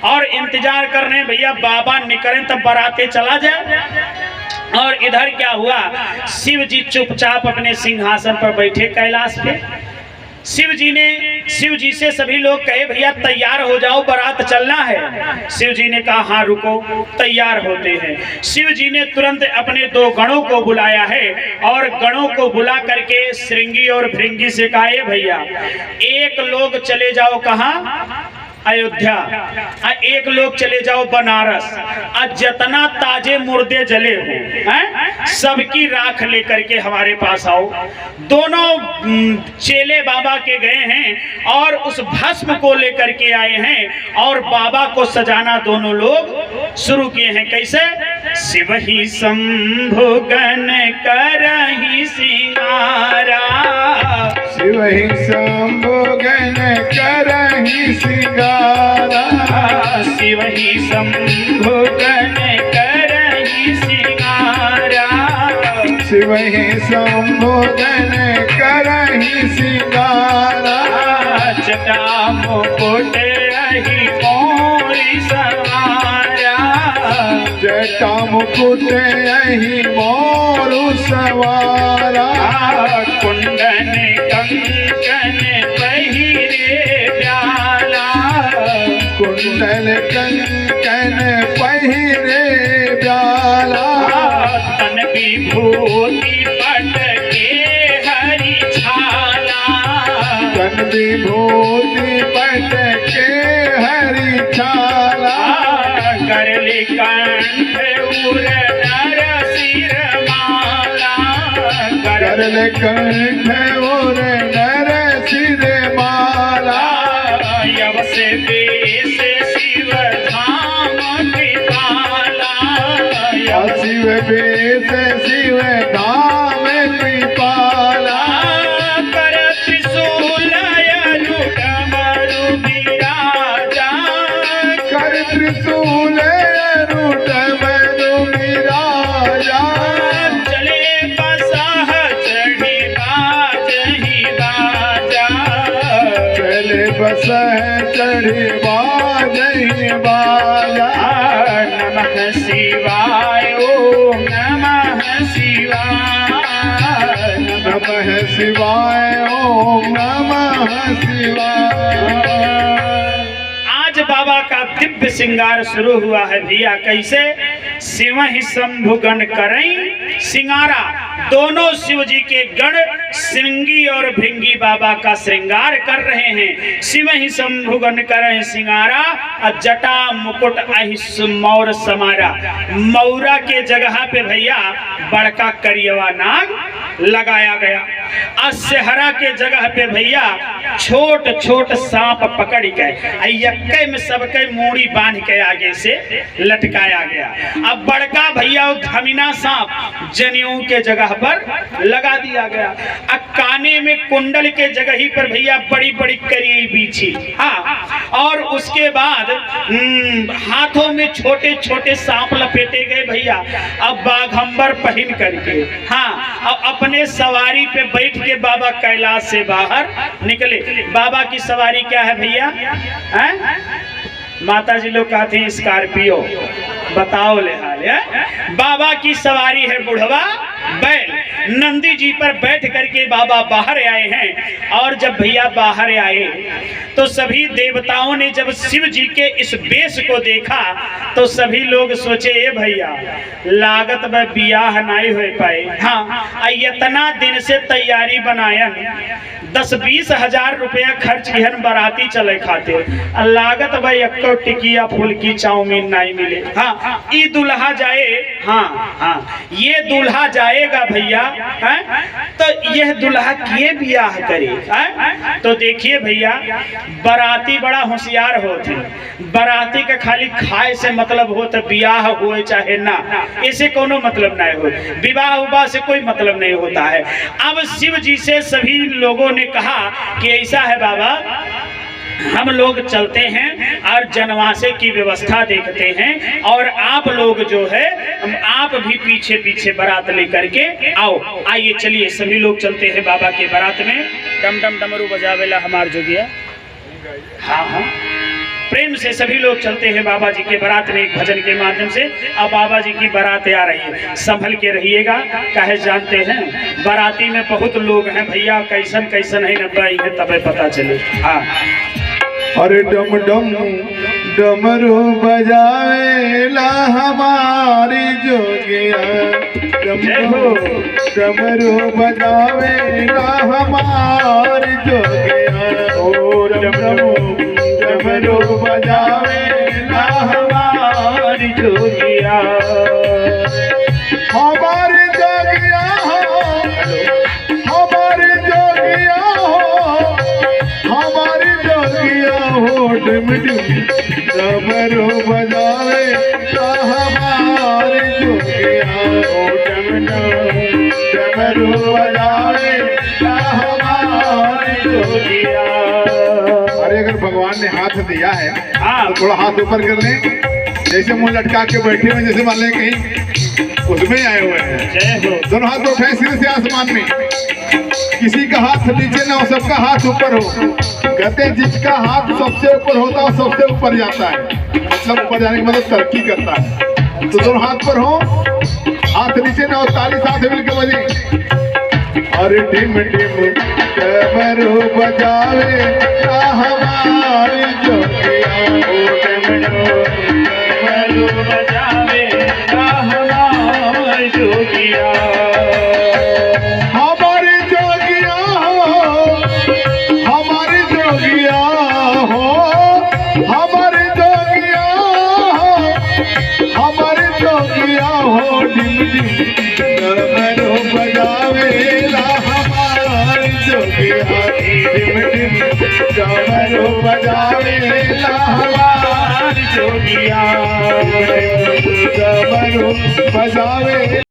और इंतजार कर रहे हैं भैया बाबा निकलें तब बारातें चला जाए। और इधर क्या हुआ, शिव जी चुपचाप अपने सिंहासन पर बैठे कैलाश पे। शिव जी से सभी लोग कहे भैया तैयार हो जाओ, बारात चलना है। शिव जी ने कहा हाँ रुको, तैयार होते हैं। शिव जी ने तुरंत अपने 2 गणों को बुलाया है और गणों को बुला करके श्रृंगी और भृंगी से कहा भैया एक लोग चले जाओ कहाँ? अयोध्या। एक लोग चले जाओ बनारस। आज जितना ताजे मुर्दे जले हो सबकी राख लेकर के हमारे पास आओ। दोनों चेले बाबा के गए हैं और उस भस्म को लेकर के आए हैं और बाबा को सजाना दोनों लोग शुरू किए हैं। कैसे? शिव ही शंभु गण करहि सिंगारा, शिव ही शंभु गण करहि सिंगारा, शिव ही शंभु गण करहि सिंगारा, शिव ही शंभु गण करहि सिंगारा, जटा मुकुट अहि मोरि सवारा, जटा मुकुट अहि मोरु सवारा, कुंडन कंकन पहिरे प्याला, कुंडल कंकन पहिरे ब्याला, तन विभूति पटके हरि छाला, तन विभूति पटके हरि छाला, करले कंठ उर नर सिर माला, करले कंठ उर नर सिर माला, यवस वेश शिव धाम कृपाला, शिव वेश शिव धाम कृपाला, कर त्रिशूल अरुण डमरू विराजा, कर त्रिशूल अरुण डमरू विराजा, चले बसह चढ़ी बाजहि बाजा, चले बसह चढ़ी बाजहि बाजा, नमः शिवाय ओम नमः शिवाय, नमः शिवाय ओम नमः शिवाय। आज बाबा का दिव्य श्रृंगार शुरू हुआ है भैया। कैसे? शिव ही शंभु गण करई सिंगारा। दोनों शिव जी के गण श्रृंगी और भृंगी बाबा का श्रृंगार कर रहे हैं। शिव ही शंभु गण करई सिंगारा, जटा मुकुट अहि मौर समारा। मौरा के जगह पे भैया बड़का करियवा नाग लगाया गया। सेहरा के जगह पे भैया छोट छोट सांप पकड़ के यक्के में सबके मूड़ी बांध के आगे से लटकाया गया। अब बड़का भैया धमीना सांप जनेऊ के जगह पर लगा दिया गया। अब काने में कुंडल के जगह ही पर भैया बड़ी बड़ी करी बीछी। हाँ, और उसके बाद हाथों में छोटे छोटे सांप लपेटे गए भैया। अब बाघंबर पहन करके हाँ, अब अपने सवारी पे बैठ के बाबा कैलाश से बाहर निकले। बाबा की सवारी क्या है भैया? माता जी लोग कहते हैं स्कॉर्पियो, बताओ ले हाल है। बाबा की सवारी है बुढ़वा बैल। नंदी जी पर बैठ करके बाबा बाहर आए हैं। और जब भैया बाहर आए तो सभी देवताओं ने जब शिव जी के इस वेश को देखा तो सभी लोग सोचे ए भैया लागत में बियाह नहीं हो पाए। हाँ, इतना दिन से तैयारी बनायन 10-20 हजार रुपया खर्च किहन बाराती चले खाते, लागत भाई एक्को टिकिया फुल्की चाउमीन नहीं मिले। हाँ, ये दुल्हा जाए। हाँ हाँ, ये दुल्हा जाएगा भैया। तो यह दुल्हा किए बियाह करे? तो देखिए भैया, बाराती बड़ा होशियार होते। बाराती का खाली खाए से मतलब हो तो बियाह हो चाहे ना, इसे कोनो मतलब नहीं हो। विवाह उवाह से कोई मतलब नहीं होता है। अब शिव जी से सभी लोगों ने कहा कि ऐसा है बाबा, हम लोग चलते हैं और जनवासे की व्यवस्था देखते हैं और आप लोग जो है आप भी पीछे पीछे बारात लेकर के आओ। आइए चलिए सभी लोग चलते हैं बाबा के बारात में। डम डम डमरू बजावेला हमार जोगिया। हाँ हाँ, प्रेम से सभी लोग चलते हैं बाबा जी के बारात में एक भजन के माध्यम से। अब बाबा जी की बारात आ रही है, संभल के रहिएगा। काहे जानते हैं बाराती में बहुत लोग हैं भैया, कैसन कैसन है न तबे पता चले। हाँ, अरे डम डम डमरू बजावेला हमारी जोगिया, डमरू बजावेला हमारी जोगिया। ओ डमरू बजावेला हमारी जोगिया, हमारी जोगिया हो, हमारी जोगिया हो, हमारी जोगिया हो। डम डमरू बजावे हमारी जोगिया हो। डमरू बजावे हमारी जोगिया। अरे अगर भगवान ने हाथ दिया है तो थोड़ा हाथ ऊपर कर लें, जैसे मुंह लटका के बैठे हुए, जैसे मान लें कहीं उसमें आए हुए हैं। दोनों हाथ उठाए सिरे से आसमान में, किसी का हाथ नीचे ना हो, सबका हाथ ऊपर हो। कहते हैं जिसका हाथ सबसे ऊपर होता है सबसे ऊपर जाता है, मतलब ऊपर जाने की मतलब तरक्की करता है। तो दोनों हाथ पर हो, हाथ नीचे ना हो, ताली साथ मिलकर बजे। और टिम टिम डमरू बजावे हमारी जोगिया, डमरू बजावे हमारी जोगिया, हमारी जोगिया हो, हमारी जोगिया हो, हमारी जोगिया हो, हमारी जोगिया हो। डिम डिम डमरू बजावेला हमारी जोगिया, डिम डिम डमरू बजावेला हमारी जोगिया, डमरू बजावे।